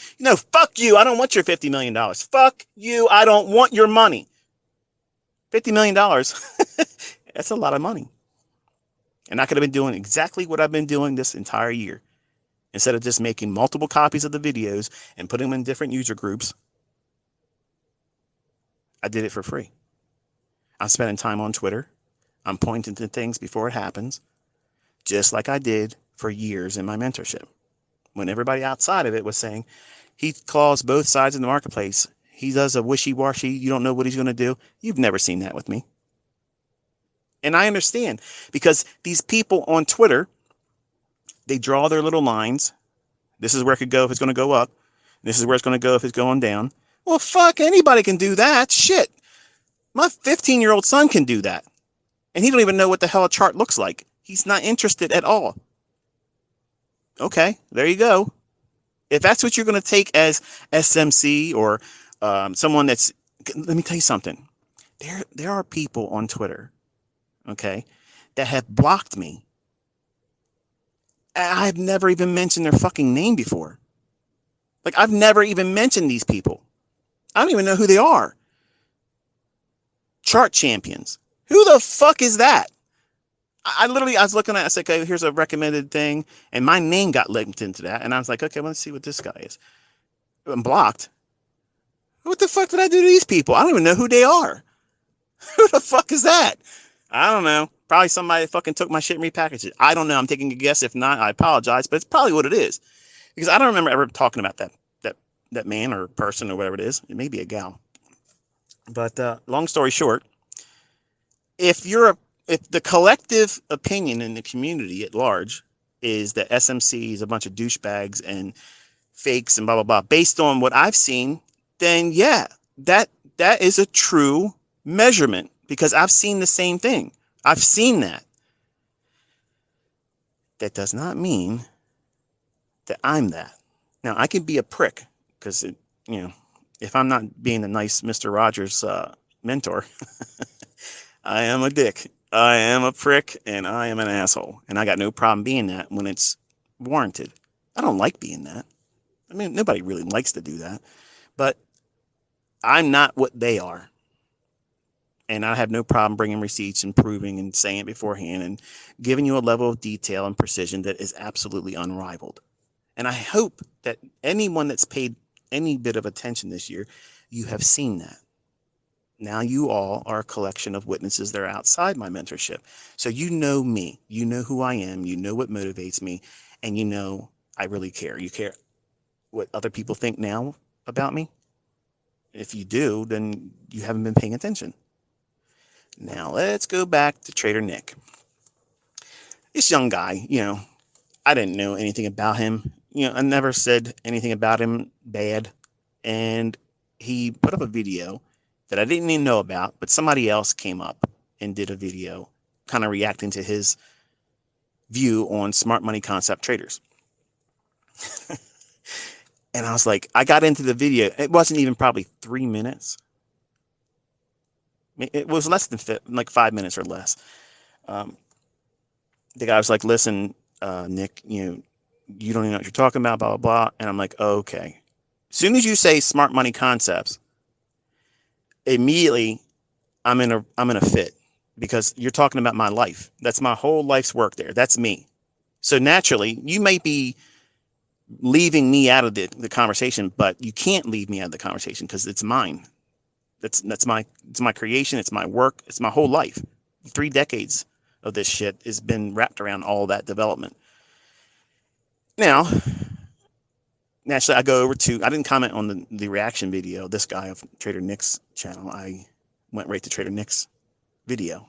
fuck you, I don't want your $50 million. Fuck you, I don't want your money. $50 million, that's a lot of money. And I could have been doing exactly what I've been doing this entire year. Instead of just making multiple copies of the videos and putting them in different user groups, I did it for free. I'm spending time on Twitter. I'm pointing to things before it happens, just like I did for years in my mentorship. When everybody outside of it was saying, he claws both sides in the marketplace. He does a wishy-washy. You don't know what he's going to do. You've never seen that with me. And I understand, because these people on Twitter, they draw their little lines. This is where it could go if it's going to go up. This is where it's going to go if it's going down. Well, fuck, anybody can do that. Shit. My 15-year-old son can do that. And he don't even know what the hell a chart looks like. He's not interested at all. Okay, there you go. If that's what you're going to take as SMC or someone that's, let me tell you something. There are people on Twitter, okay, that have blocked me. I've never even mentioned their fucking name before. Like, I've never even mentioned these people. I don't even know who they are. Chart champions. Who the fuck is that? I literally, I was looking at it, I said, okay, here's a recommended thing. And my name got linked into that. And I was like, okay, let's see what this guy is. I'm blocked. What the fuck did I do to these people? I don't even know who they are. Who the fuck is that? I don't know. Probably somebody fucking took my shit and repackaged it. I don't know. I'm taking a guess. If not, I apologize. But it's probably what it is. Because I don't remember ever talking about that man or person or whatever it is. It may be a gal. But long story short, if the collective opinion in the community at large is that SMC is a bunch of douchebags and fakes and blah blah blah, based on what I've seen, then yeah, that is a true measurement, because I've seen the same thing. I've seen that. That does not mean that I'm that. Now, I can be a prick because, if I'm not being a nice Mr. Rogers mentor, I am a dick. I am a prick, and I am an asshole. And I got no problem being that when it's warranted. I don't like being that. I mean, nobody really likes to do that. But I'm not what they are. And I have no problem bringing receipts and proving and saying it beforehand and giving you a level of detail and precision that is absolutely unrivaled. And I hope that anyone that's paid any bit of attention this year, you have seen that. Now you all are a collection of witnesses that are outside my mentorship. So you know me, you know who I am, you know what motivates me, and you know I really care. You care what other people think now about me? If you do, then you haven't been paying attention. Now let's go back to Trader Nick. This young guy, I didn't know anything about him. I never said anything about him bad. And he put up a video that I didn't even know about, but somebody else came up and did a video kind of reacting to his view on smart money concept traders. And I was like, I got into the video. It wasn't even probably 3 minutes. It was less than like 5 minutes or less. The guy was like, listen, Nick, you don't even know what you're talking about, blah, blah, blah. And I'm like, okay. As soon as you say smart money concepts, immediately I'm in a fit, because you're talking about my life. That's my whole life's work there. That's me. So naturally, you may be leaving me out of the conversation, but you can't leave me out of the conversation because it's mine. It's my creation. It's my work. It's my whole life. 3 decades of this shit has been wrapped around all that development. Now, naturally, I go over to, I didn't comment on the reaction video, this guy of Trader Nick's channel. I went right to Trader Nick's video.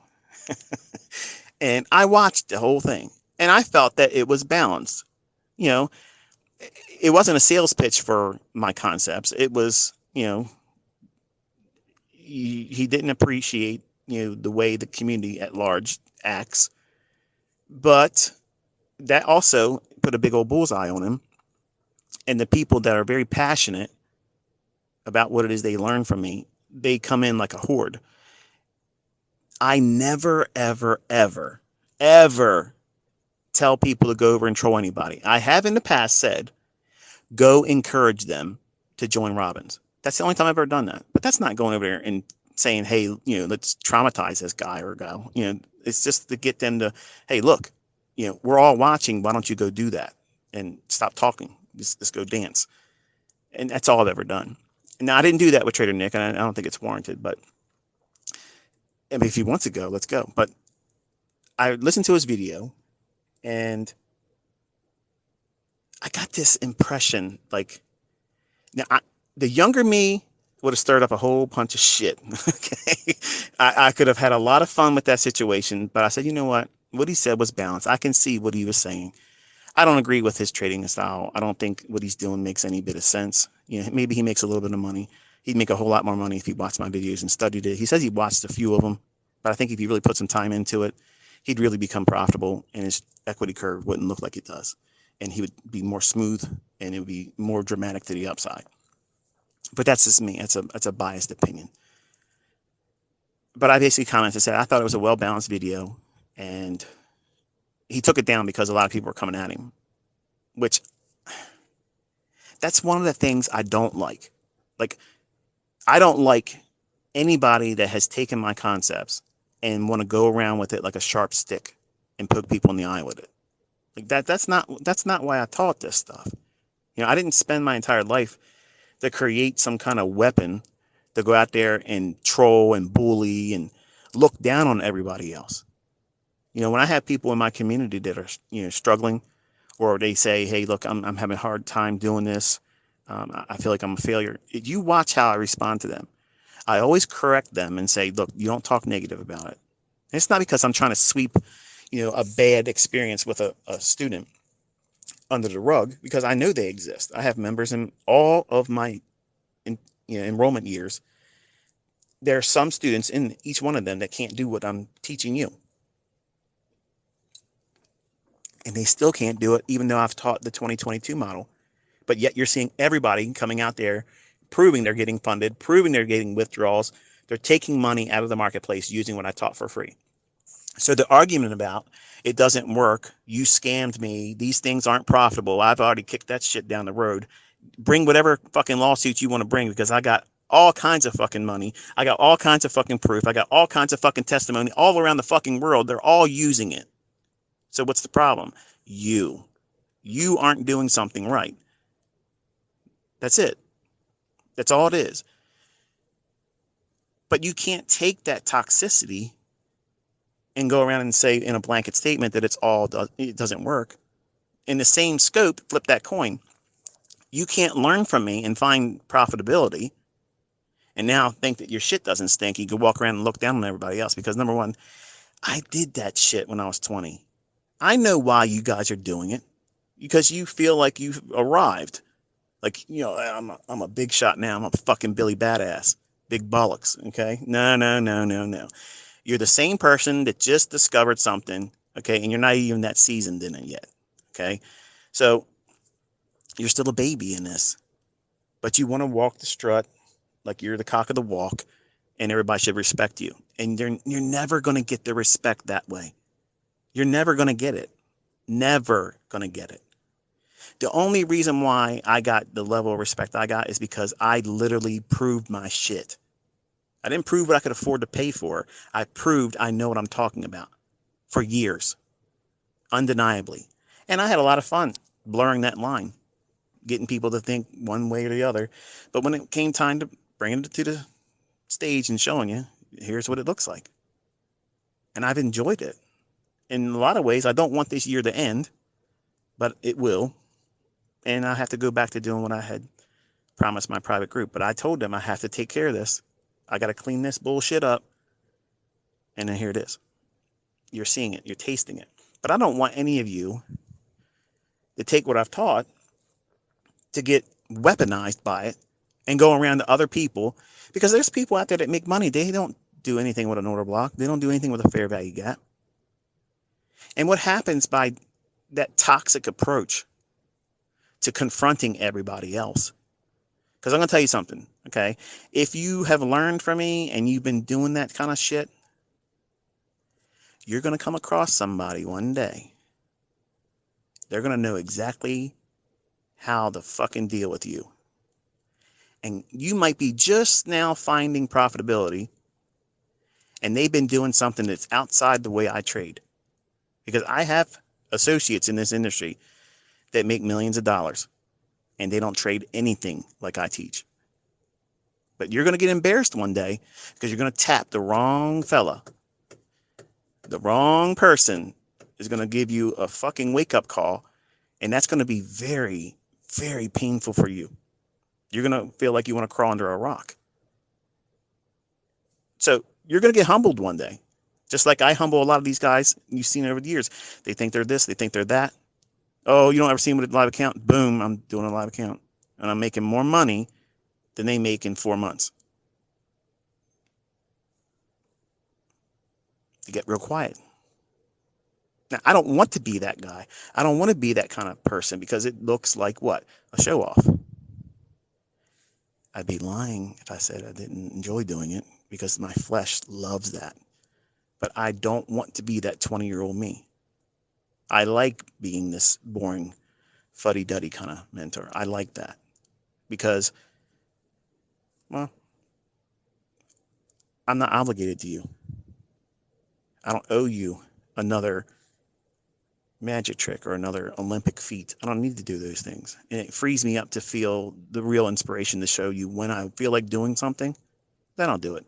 And I watched the whole thing. And I felt that it was balanced. It wasn't a sales pitch for my concepts. It was, he didn't appreciate, the way the community at large acts. But that also put a big old bullseye on him. And the people that are very passionate about what it is they learn from me, they come in like a horde. I never, ever, ever, ever tell people to go over and troll anybody. I have in the past said, go encourage them to join Robbins. That's the only time I've ever done that. But that's not going over there and saying, hey, let's traumatize this guy or gal. It's just to get them to, hey, look, we're all watching. Why don't you go do that and stop talking? Just go dance. And that's all I've ever done. Now, I didn't do that with Trader Nick, and I don't think it's warranted. But if he wants to go, let's go. But I listened to his video, and I got this impression, like, now the younger me would have stirred up a whole bunch of shit. Okay, I could have had a lot of fun with that situation, but I said, you know what? What he said was balanced. I can see what he was saying. I don't agree with his trading style. I don't think what he's doing makes any bit of sense. Maybe he makes a little bit of money. He'd make a whole lot more money if he watched my videos and studied it. He says he watched a few of them, but I think if he really put some time into it, he'd really become profitable, and his equity curve wouldn't look like it does. And he would be more smooth, and it would be more dramatic to the upside. But that's just me. That's a biased opinion. But I basically commented and said, I thought it was a well-balanced video, and he took it down because a lot of people were coming at him, which That's one of the things I don't like. Like, I don't like anybody that has taken my concepts and want to go around with it like a sharp stick and poke people in the eye with it. Like that's not why I taught this stuff. I didn't spend my entire life to create some kind of weapon to go out there and troll and bully and look down on everybody else. When I have people in my community that are, struggling, or they say, hey, look, I'm having a hard time doing this. I feel like I'm a failure. You watch how I respond to them. I always correct them and say, look, you don't talk negative about it. And it's not because I'm trying to sweep, a bad experience with a student under the rug, because I know they exist. I have members in all of my enrollment years. There are some students in each one of them that can't do what I'm teaching you. And they still can't do it, even though I've taught the 2022 model. But yet you're seeing everybody coming out there proving they're getting funded, proving they're getting withdrawals. They're taking money out of the marketplace using what I taught for free. So the argument about it doesn't work, you scammed me, these things aren't profitable, I've already kicked that shit down the road. Bring whatever fucking lawsuits you want to bring, because I got all kinds of fucking money. I got all kinds of fucking proof. I got all kinds of fucking testimony all around the fucking world. They're all using it. So what's the problem? You aren't doing something right. That's it. That's all it is. But you can't take that toxicity and go around and say in a blanket statement that it doesn't work. In the same scope, flip that coin. You can't learn from me and find profitability and now think that your shit doesn't stink. You can walk around and look down on everybody else, because number one, I did that shit when I was 20. I know why you guys are doing it, because you feel like you've arrived. Like, I'm a big shot now. I'm a fucking Billy Badass. Big bollocks, okay? No. You're the same person that just discovered something, okay? And you're not even that seasoned in it yet, okay? So you're still a baby in this. But you want to walk the strut like you're the cock of the walk, and everybody should respect you. And you're never going to get the respect that way. You're never going to get it. Never going to get it. The only reason why I got the level of respect I got is because I literally proved my shit. I didn't prove what I could afford to pay for. I proved I know what I'm talking about for years, undeniably. And I had a lot of fun blurring that line, getting people to think one way or the other. But when it came time to bringing it to the stage and showing you, here's what it looks like. And I've enjoyed it. In a lot of ways, I don't want this year to end, but it will. And I have to go back to doing what I had promised my private group. But I told them I have to take care of this. I got to clean this bullshit up. And then here it is. You're seeing it. You're tasting it. But I don't want any of you to take what I've taught to get weaponized by it and go around to other people. Because there's people out there that make money. They don't do anything with an order block. They don't do anything with a fair value gap. And what happens by that toxic approach to confronting everybody else? Because I'm going to tell you something, okay? If you have learned from me and you've been doing that kind of shit, you're going to come across somebody one day. They're going to know exactly how to fucking deal with you. And you might be just now finding profitability, and they've been doing something that's outside the way I trade. Because I have associates in this industry that make millions of dollars, and they don't trade anything like I teach. But you're going to get embarrassed one day because you're going to tap the wrong fella. The wrong person is going to give you a fucking wake-up call, and that's going to be very, very painful for you. You're going to feel like you want to crawl under a rock. So you're going to get humbled one day. Just like I humble a lot of these guys you've seen over the years. They think they're this, they think they're that. Oh, you don't ever see them with a live account? Boom, I'm doing a live account. And I'm making more money than they make in 4 months. You get real quiet. Now, I don't want to be that guy. I don't want to be that kind of person, because it looks like what? A show off. I'd be lying if I said I didn't enjoy doing it, because my flesh loves that. But I don't want to be that 20-year-old me. I like being this boring, fuddy-duddy kind of mentor. I like that. because, well, I'm not obligated to you. I don't owe you another magic trick or another Olympic feat. I don't need to do those things. And it frees me up to feel the real inspiration to show you when I feel like doing something, then I'll do it.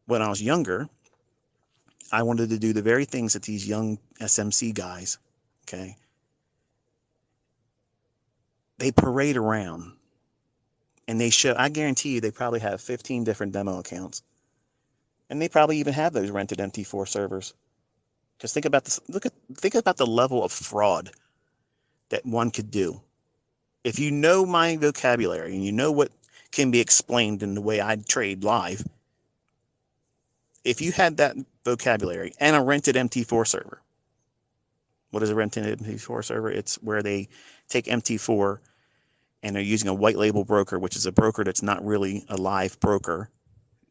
When I was younger, I wanted to do the very things that these young SMC guys, okay, they parade around and they show, I guarantee you, they probably have 15 different demo accounts. And they probably even have those rented MT4 servers. Because think about this, think about the level of fraud that one could do. If you know my vocabulary and you know what can be explained in the way I trade live, if you had that vocabulary and a rented MT4 server, what is a rented MT4 server? It's where they take MT4 and they're using a white label broker, which is a broker that's not really a live broker.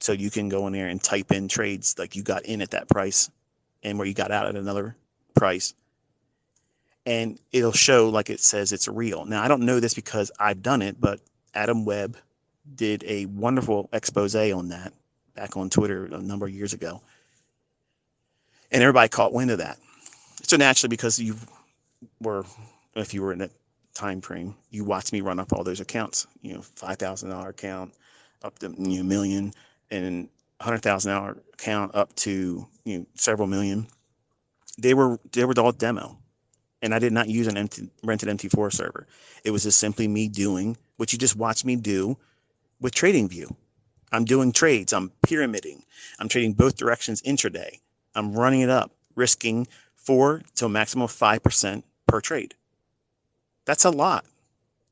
So you can go in there and type in trades like you got in at that price and where you got out at another price. And it'll show like it says it's real. Now, I don't know this because I've done it, but Adam Webb did a wonderful expose on that back on Twitter a number of years ago. And everybody caught wind of that. So naturally, because you were, if you were in that time frame, you watched me run up all those accounts, $5,000 account up to million and $100,000 account up to several million. They were all demo. And I did not use an rented MT4 server. It was just simply me doing what you just watched me do with TradingView. I'm doing trades. I'm pyramiding. I'm trading both directions intraday. I'm running it up, risking 4 to a maximum of 5% per trade. That's a lot.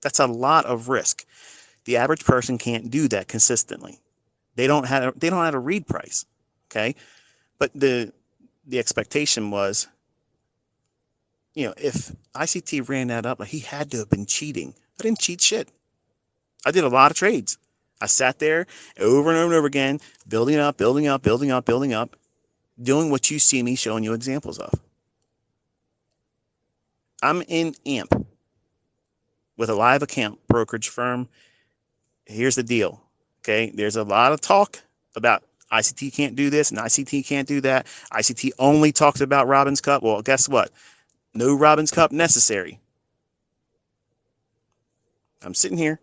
That's a lot of risk. The average person can't do that consistently. They don't have to read price. Okay. But the expectation was, if ICT ran that up, he had to have been cheating. I didn't cheat shit. I did a lot of trades. I sat there over and over and over again, building up, doing what you see me showing you examples of. I'm in AMP with a live account brokerage firm. Here's the deal. Okay. There's a lot of talk about ICT can't do this and ICT can't do that. ICT only talks about Robin's Cup. Well, guess what? No Robin's Cup necessary. I'm sitting here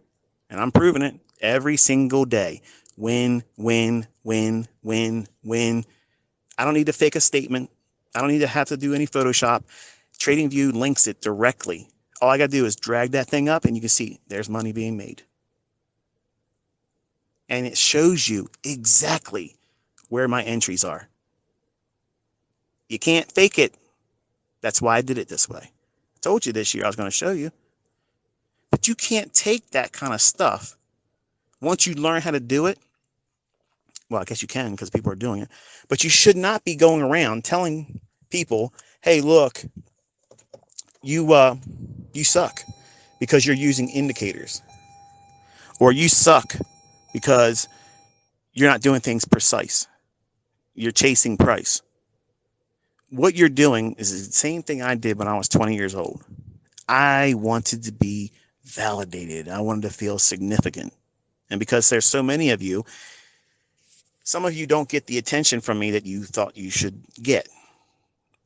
and I'm proving it every single day. Win, win, win, win, win. I don't need to fake a statement. I don't need to have to do any Photoshop. TradingView links it directly. All I got to do is drag that thing up and you can see there's money being made. And it shows you exactly where my entries are. You can't fake it. That's why I did it this way. I told you this year I was going to show you. But you can't take that kind of stuff. Once you learn how to do it, well, I guess you can because people are doing it. But you should not be going around telling people, hey, look, you suck because you're using indicators. Or you suck because you're not doing things precise. You're chasing price. What you're doing is the same thing I did when I was 20 years old. I wanted to be validated. I wanted to feel significant. And because there's so many of you, some of you don't get the attention from me that you thought you should get.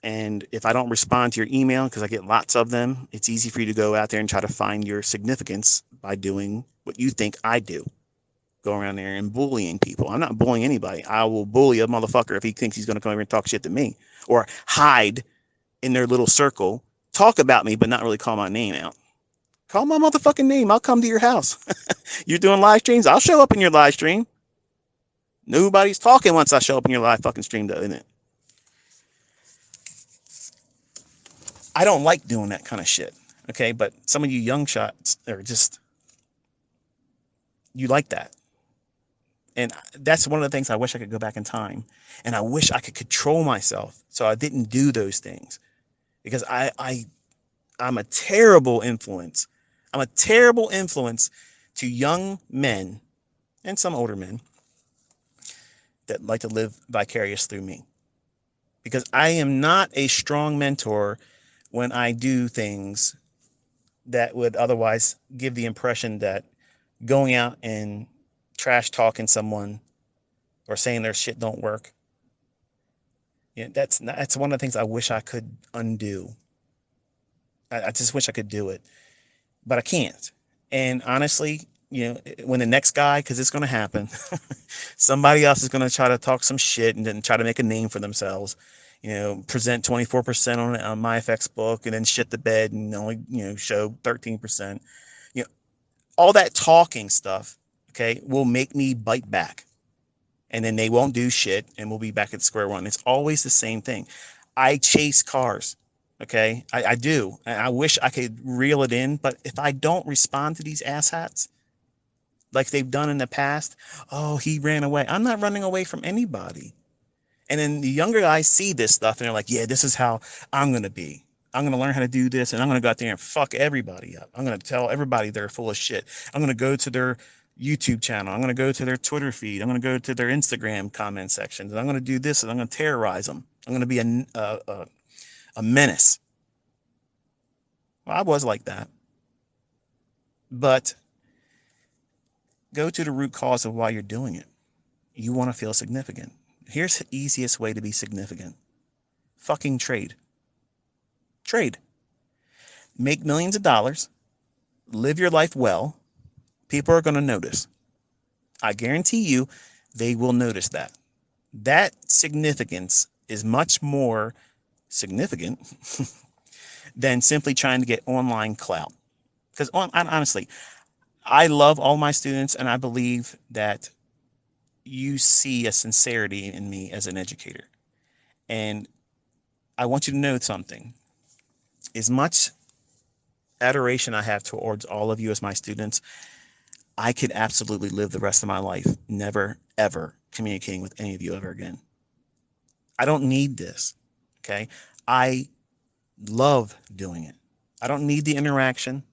And if I don't respond to your email, because I get lots of them, it's easy for you to go out there and try to find your significance by doing what you think I do. Go around there and bullying people. I'm not bullying anybody. I will bully a motherfucker if he thinks he's going to come over and talk shit to me or hide in their little circle, talk about me, but not really call my name out. Call my motherfucking name. I'll come to your house. You're doing live streams. I'll show up in your live stream. Nobody's talking once I show up in your live fucking stream, though, isn't it? I don't like doing that kind of shit. Okay. But some of you young shots are just, you like that. And that's one of the things I wish I could go back in time. And I wish I could control myself so I didn't do those things. Because I'm a terrible influence. I'm a terrible influence to young men and some older men that like to live vicarious through me. Because I am not a strong mentor when I do things that would otherwise give the impression that going out and trash talking someone or saying their shit don't work. That's one of the things I wish I could undo. I just wish I could do it, but I can't. And honestly, when the next guy, because it's going to happen, somebody else is going to try to talk some shit and then try to make a name for themselves. Present 24% on my FX book and then shit the bed and only show 13%. You know, all that talking stuff, okay, will make me bite back, and then they won't do shit, and we'll be back at square one. It's always the same thing. I chase cars. Okay, I do. I wish I could reel it in, but if I don't respond to these asshats like they've done in the past, oh, he ran away. I'm not running away from anybody. And then the younger guys see this stuff and they're like, yeah, this is how I'm going to be. I'm going to learn how to do this, and I'm going to go out there and fuck everybody up. I'm going to tell everybody they're full of shit. I'm going to go to their YouTube channel. I'm going to go to their Twitter feed. I'm going to go to their Instagram comment sections. And I'm going to do this, and I'm going to terrorize them. I'm going to be a menace. Well, I was like that. But go to the root cause of why you're doing it. You want to feel significant. Here's the easiest way to be significant. Fucking trade. Trade. Make millions of dollars. Live your life well. People are going to notice. I guarantee you they will notice that. That significance is much more significant than simply trying to get online clout. Because honestly, I love all my students, and I believe that you see a sincerity in me as an educator. And I want you to know something. As much adoration I have towards all of you as my students, I could absolutely live the rest of my life never, ever communicating with any of you ever again. I don't need this, okay? I love doing it. I don't need the interaction,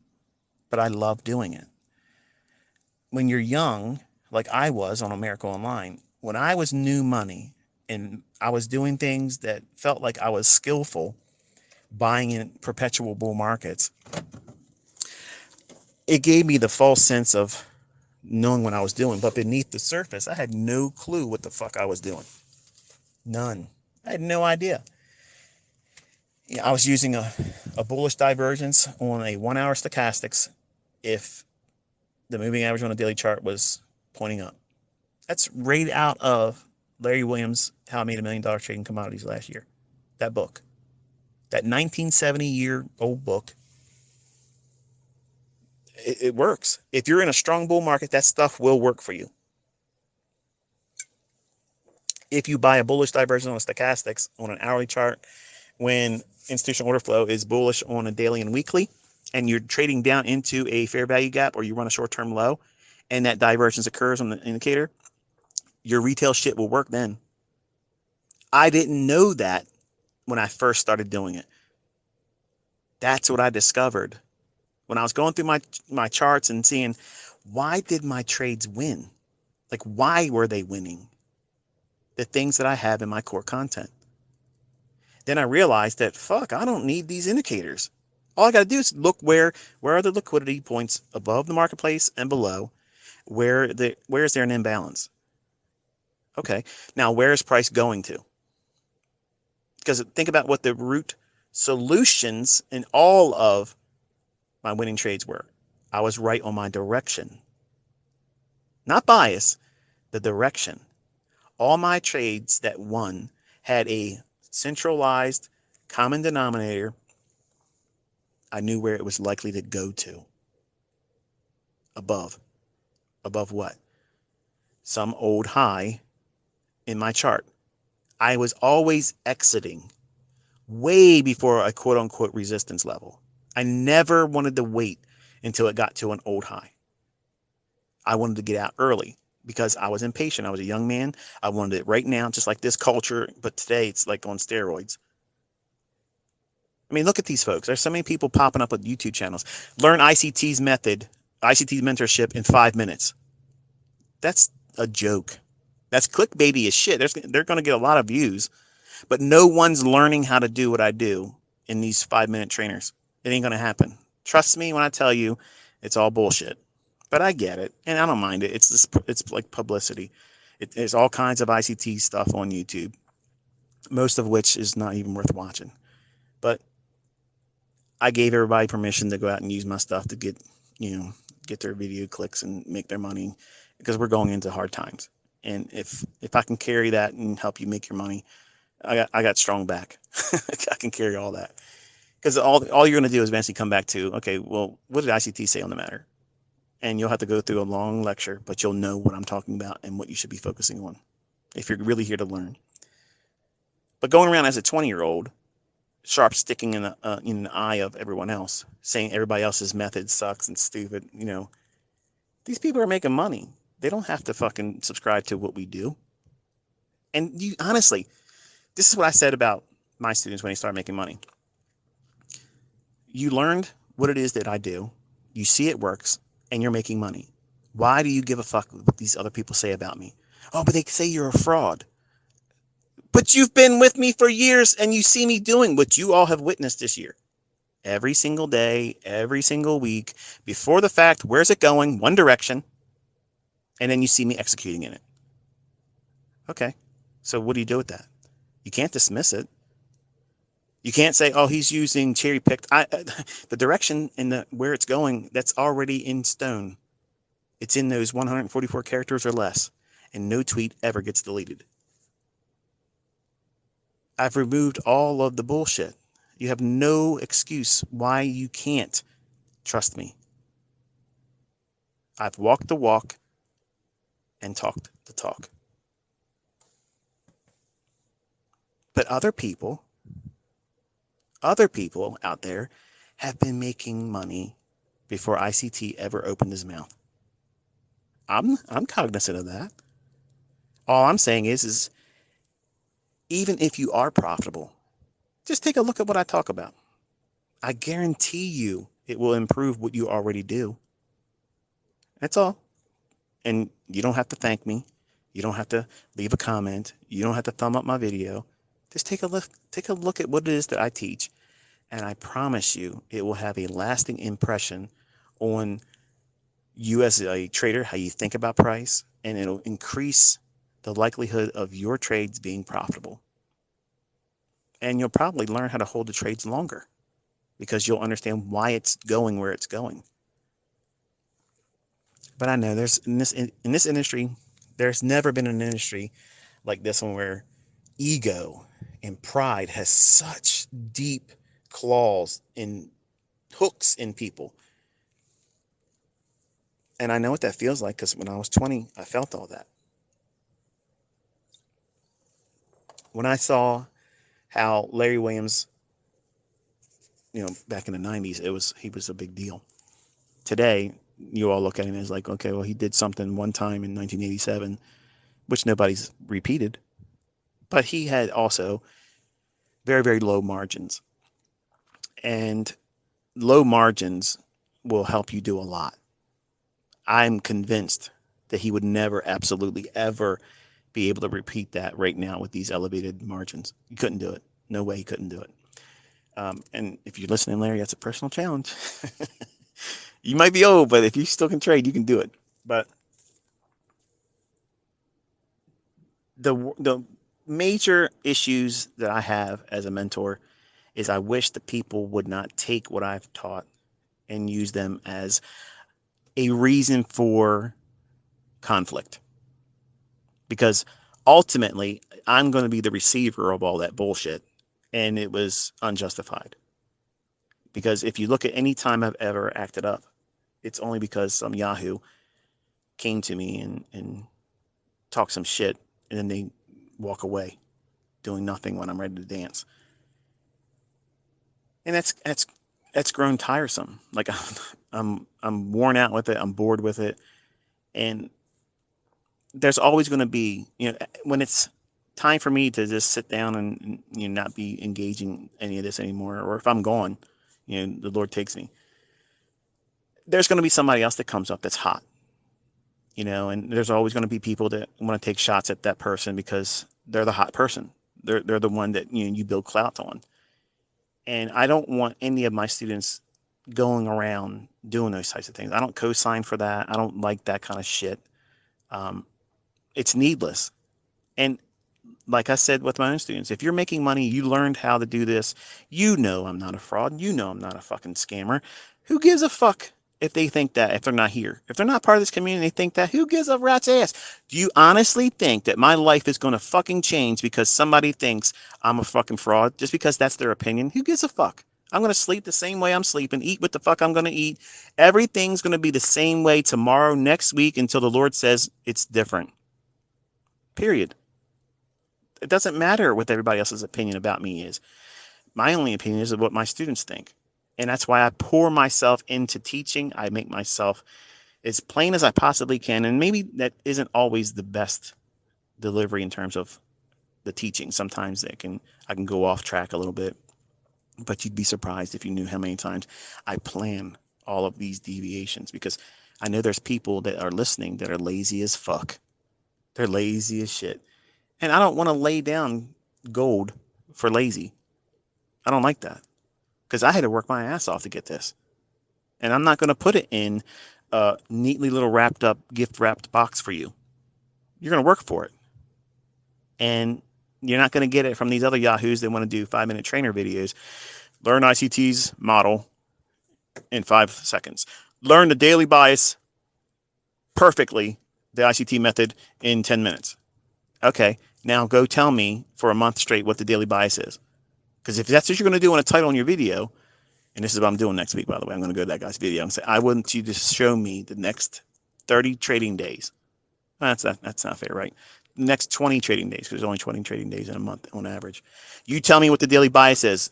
but I love doing it. When you're young, like I was on America Online, when I was new money and I was doing things that felt like I was skillful, buying in perpetual bull markets, it gave me the false sense of knowing what I was doing. But beneath the surface, I had no clue what the fuck I was doing. None. I had no idea. I was using a bullish divergence on a 1 hour stochastics if the moving average on a daily chart was pointing up. That's right out of Larry Williams' How I Made $1 Million Trading Commodities last year. That book. That 1970-year-old book. It works. If you're in a strong bull market, that stuff will work for you. If you buy a bullish divergence on a stochastics on an hourly chart, when institutional order flow is bullish on a daily and weekly, and you're trading down into a fair value gap, or you run a short-term low, and that divergence occurs on the indicator, your retail shit will work then. I didn't know that when I first started doing it. That's what I discovered when I was going through my charts and seeing, why did my trades win? Like, why were they winning? The things that I have in my core content. Then I realized that, fuck, I don't need these indicators. All I got to do is look where are the liquidity points above the marketplace and below. Where is there an imbalance? Okay, now where is price going to? Because think about what the root solutions in all of my winning trades were. I was right on my direction. Not bias, the direction. All my trades that won had a centralized common denominator. I knew where it was likely to go to. Above. Above what? Some old high in my chart. I was always exiting way before a quote-unquote resistance level. I never wanted to wait until it got to an old high. I wanted to get out early because I was impatient. I was a young man. I wanted it right now, just like this culture, but today it's like on steroids. I mean, look at these folks. There's so many people popping up with YouTube channels. Learn ICT's method, ICT mentorship in 5 minutes. That's a joke. That's clickbaity as shit. They're going to get a lot of views, but no one's learning how to do what I do in these 5-minute trainers. It ain't going to happen. Trust me when I tell you, it's all bullshit. But I get it, and I don't mind it. It's like publicity. There's all kinds of ICT stuff on YouTube, most of which is not even worth watching. But I gave everybody permission to go out and use my stuff to get, get their video clicks and make their money, because we're going into hard times. And if I can carry that and help you make your money, I got strong back. I can carry all that, because all you're going to do is eventually come back to, okay, well, what did ICT say on the matter? And you'll have to go through a long lecture, but you'll know what I'm talking about and what you should be focusing on if you're really here to learn. But going around as a 20-year-old, sharp sticking in the eye of everyone else, saying everybody else's method sucks and stupid, these people are making money. They don't have to fucking subscribe to what we do. And you honestly, this is what I said about my students when they start making money. You learned what it is that I do. You see it works, and you're making money. Why do you give a fuck what these other people say about me? Oh, but they say you're a fraud. But you've been with me for years, and you see me doing what you all have witnessed this year. Every single day, every single week, before the fact, where's it going? One direction. And then you see me executing in it. Okay. So what do you do with that? You can't dismiss it. You can't say, oh, he's using cherry picked. The direction and where it's going, that's already in stone. It's in those 144 characters or less, and no tweet ever gets deleted. I've removed all of the bullshit. You have no excuse why you can't trust me. I've walked the walk and talked the talk. But other people out there have been making money before ICT ever opened his mouth. I'm cognizant of that. All I'm saying is even if you are profitable, just take a look at what I talk about. I guarantee you it will improve what you already do. That's all. And you don't have to thank me. You don't have to leave a comment. You don't have to thumb up my video. Just take a look at what it is that I teach. And I promise you it will have a lasting impression on you as a trader, how you think about price, and it'll increase the likelihood of your trades being profitable. And you'll probably learn how to hold the trades longer because you'll understand why it's going where it's going. But I know there's in this industry, there's never been an industry like this one where ego and pride has such deep claws and hooks in people. And I know what that feels like because when I was 20, I felt all that. When I saw how Larry Williams, back in the 90s, he was a big deal. Today, you all look at him as like, okay, well, he did something one time in 1987, which nobody's repeated. But he had also very, very low margins. And low margins will help you do a lot. I'm convinced that he would never, absolutely ever be able to repeat that right now with these elevated margins. You couldn't do it. No way he couldn't do it. And if you're listening, Larry, that's a personal challenge. You might be old, but if you still can trade, you can do it. But the major issues that I have as a mentor is I wish the people would not take what I've taught and use them as a reason for conflict. Because ultimately, I'm going to be the receiver of all that bullshit, and it was unjustified. Because if you look at any time I've ever acted up, it's only because some Yahoo came to me and talked some shit, and then they walk away doing nothing when I'm ready to dance. And that's grown tiresome. Like I'm worn out with it. I'm bored with it. And there's always going to be, when it's time for me to just sit down and not be engaging any of this anymore, or if I'm gone, the Lord takes me, there's going to be somebody else that comes up that's hot, and there's always going to be people that want to take shots at that person because they're the hot person. They're the one that you build clout on. And I don't want any of my students going around doing those types of things. I don't co-sign for that. I don't like that kind of shit. It's needless. And like I said with my own students, if you're making money, you learned how to do this, you know I'm not a fraud. You know I'm not a fucking scammer. Who gives a fuck if they think that, if they're not here? If they're not part of this community, they think that, who gives a rat's ass? Do you honestly think that my life is going to fucking change because somebody thinks I'm a fucking fraud? Just because that's their opinion? Who gives a fuck? I'm going to sleep the same way I'm sleeping, eat what the fuck I'm going to eat. Everything's going to be the same way tomorrow, next week, until the Lord says it's different. Period. It doesn't matter what everybody else's opinion about me is. My only opinion is what my students think. And that's why I pour myself into teaching. I make myself as plain as I possibly can. And maybe that isn't always the best delivery in terms of the teaching. Sometimes I can go off track a little bit, but you'd be surprised if you knew how many times I plan all of these deviations, because I know there's people that are listening that are lazy as fuck. They're lazy as shit. And I don't want to lay down gold for lazy. I don't like that, because I had to work my ass off to get this. And I'm not going to put it in a neatly little wrapped up, gift wrapped box for you. You're going to work for it. And you're not going to get it from these other yahoos that want to do 5-minute trainer videos. Learn ICT's model in 5 seconds. Learn the daily bias perfectly, the ICT method, in 10 minutes. Okay, now go tell me for a month straight what the daily bias is. Because if that's what you're going to do in a title on your video, and this is what I'm doing next week, by the way, I'm going to go to that guy's video and say, I want you to show me the next 30 trading days. That's not fair, right? The next 20 trading days, because there's only 20 trading days in a month on average. You tell me what the daily bias is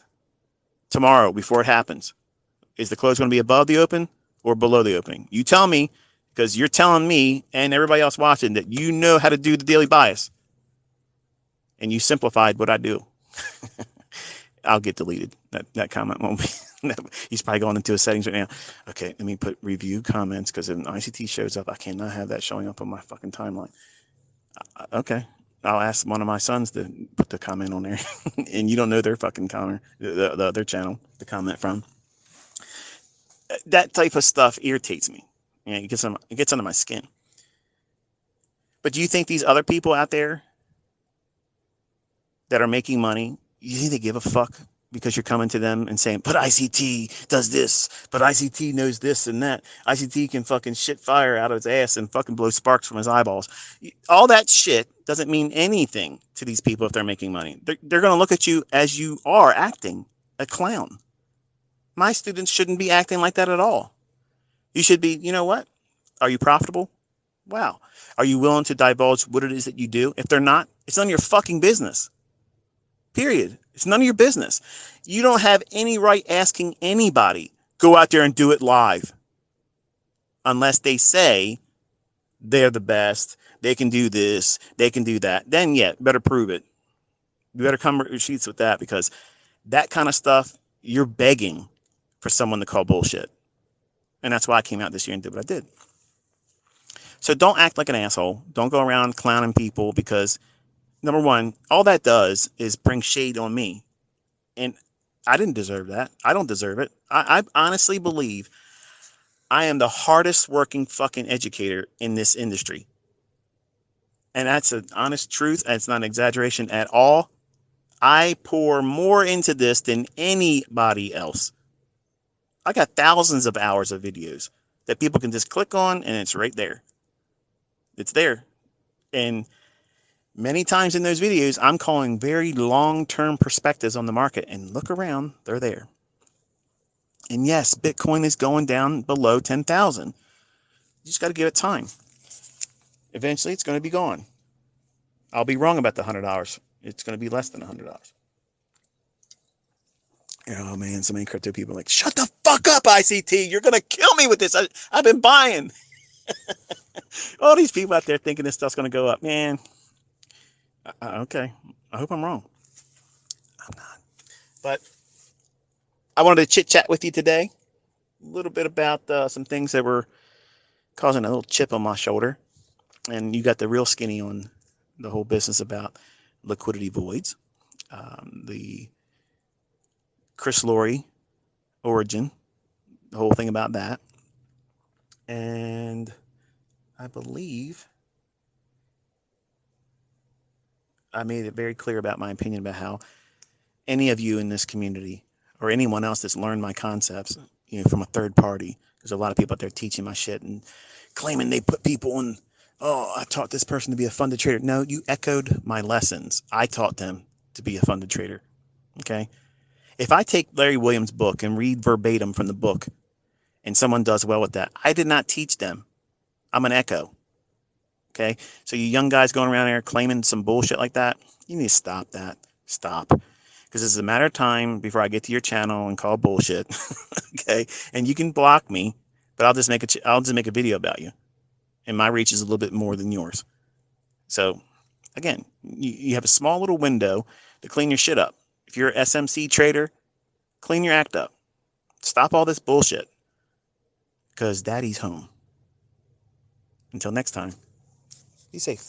tomorrow before it happens. Is the close going to be above the open or below the opening? You tell me, because you're telling me and everybody else watching that you know how to do the daily bias. And you simplified what I do. I'll get deleted. That comment won't be. He's probably going into his settings right now. Okay, let me put review comments, because if an ICT shows up, I cannot have that showing up on my fucking timeline. Okay, I'll ask one of my sons to put the comment on there. And you don't know their fucking comment, the other channel, the comment from. That type of stuff irritates me. It gets under my skin. But do you think these other people out there that are making money, you think they give a fuck because you're coming to them and saying, but ICT does this, but ICT knows this and that. ICT can fucking shit fire out of his ass and fucking blow sparks from his eyeballs. All that shit doesn't mean anything to these people if they're making money. They're going to look at you as you are acting, a clown. My students shouldn't be acting like that at all. You should be, you know what? Are you profitable? Wow. Are you willing to divulge what it is that you do? If they're not, it's none of your fucking business. Period. It's none of your business. You don't have any right asking anybody, go out there and do it live. Unless they say they're the best, they can do this, they can do that. Then, yeah, better prove it. You better come with receipts with that, because that kind of stuff, you're begging for someone to call bullshit. And that's why I came out this year and did what I did. So don't act like an asshole. Don't go around clowning people, because number one, all that does is bring shade on me. And I didn't deserve that. I don't deserve it. I honestly believe I am the hardest working fucking educator in this industry. And that's an honest truth. And it's not an exaggeration at all. I pour more into this than anybody else. I got thousands of hours of videos that people can just click on, and it's right there. It's there. And many times in those videos, I'm calling very long-term perspectives on the market, and look around, they're there. And yes, Bitcoin is going down below 10,000. You just got to give it time. Eventually, it's going to be gone. I'll be wrong about the $100. It's going to be less than $100. Oh man, so many crypto people are like, shut the fuck up, ICT. You're going to kill me with this. I've been buying. All these people out there thinking this stuff's going to go up. Man, okay. I hope I'm wrong. I'm not. But I wanted to chit chat with you today. A little bit about some things that were causing a little chip on my shoulder. And you got the real skinny on the whole business about liquidity voids. The Chris Laurie origin, the whole thing about that. And I believe I made it very clear about my opinion about how any of you in this community or anyone else that's learned my concepts, from a third party, there's a lot of people out there teaching my shit and claiming they put people in, oh, I taught this person to be a funded trader. No, you echoed my lessons. I taught them to be a funded trader. Okay. If I take Larry Williams' book and read verbatim from the book and someone does well with that, I did not teach them. I'm an echo. Okay. So you young guys going around there claiming some bullshit like that, you need to stop that. Stop. Because it's a matter of time before I get to your channel and call bullshit. Okay. And you can block me, but I'll just make a video about you. And my reach is a little bit more than yours. So again, you have a small little window to clean your shit up. If you're an SMC trader, clean your act up. Stop all this bullshit. Because daddy's home. Until next time, be safe.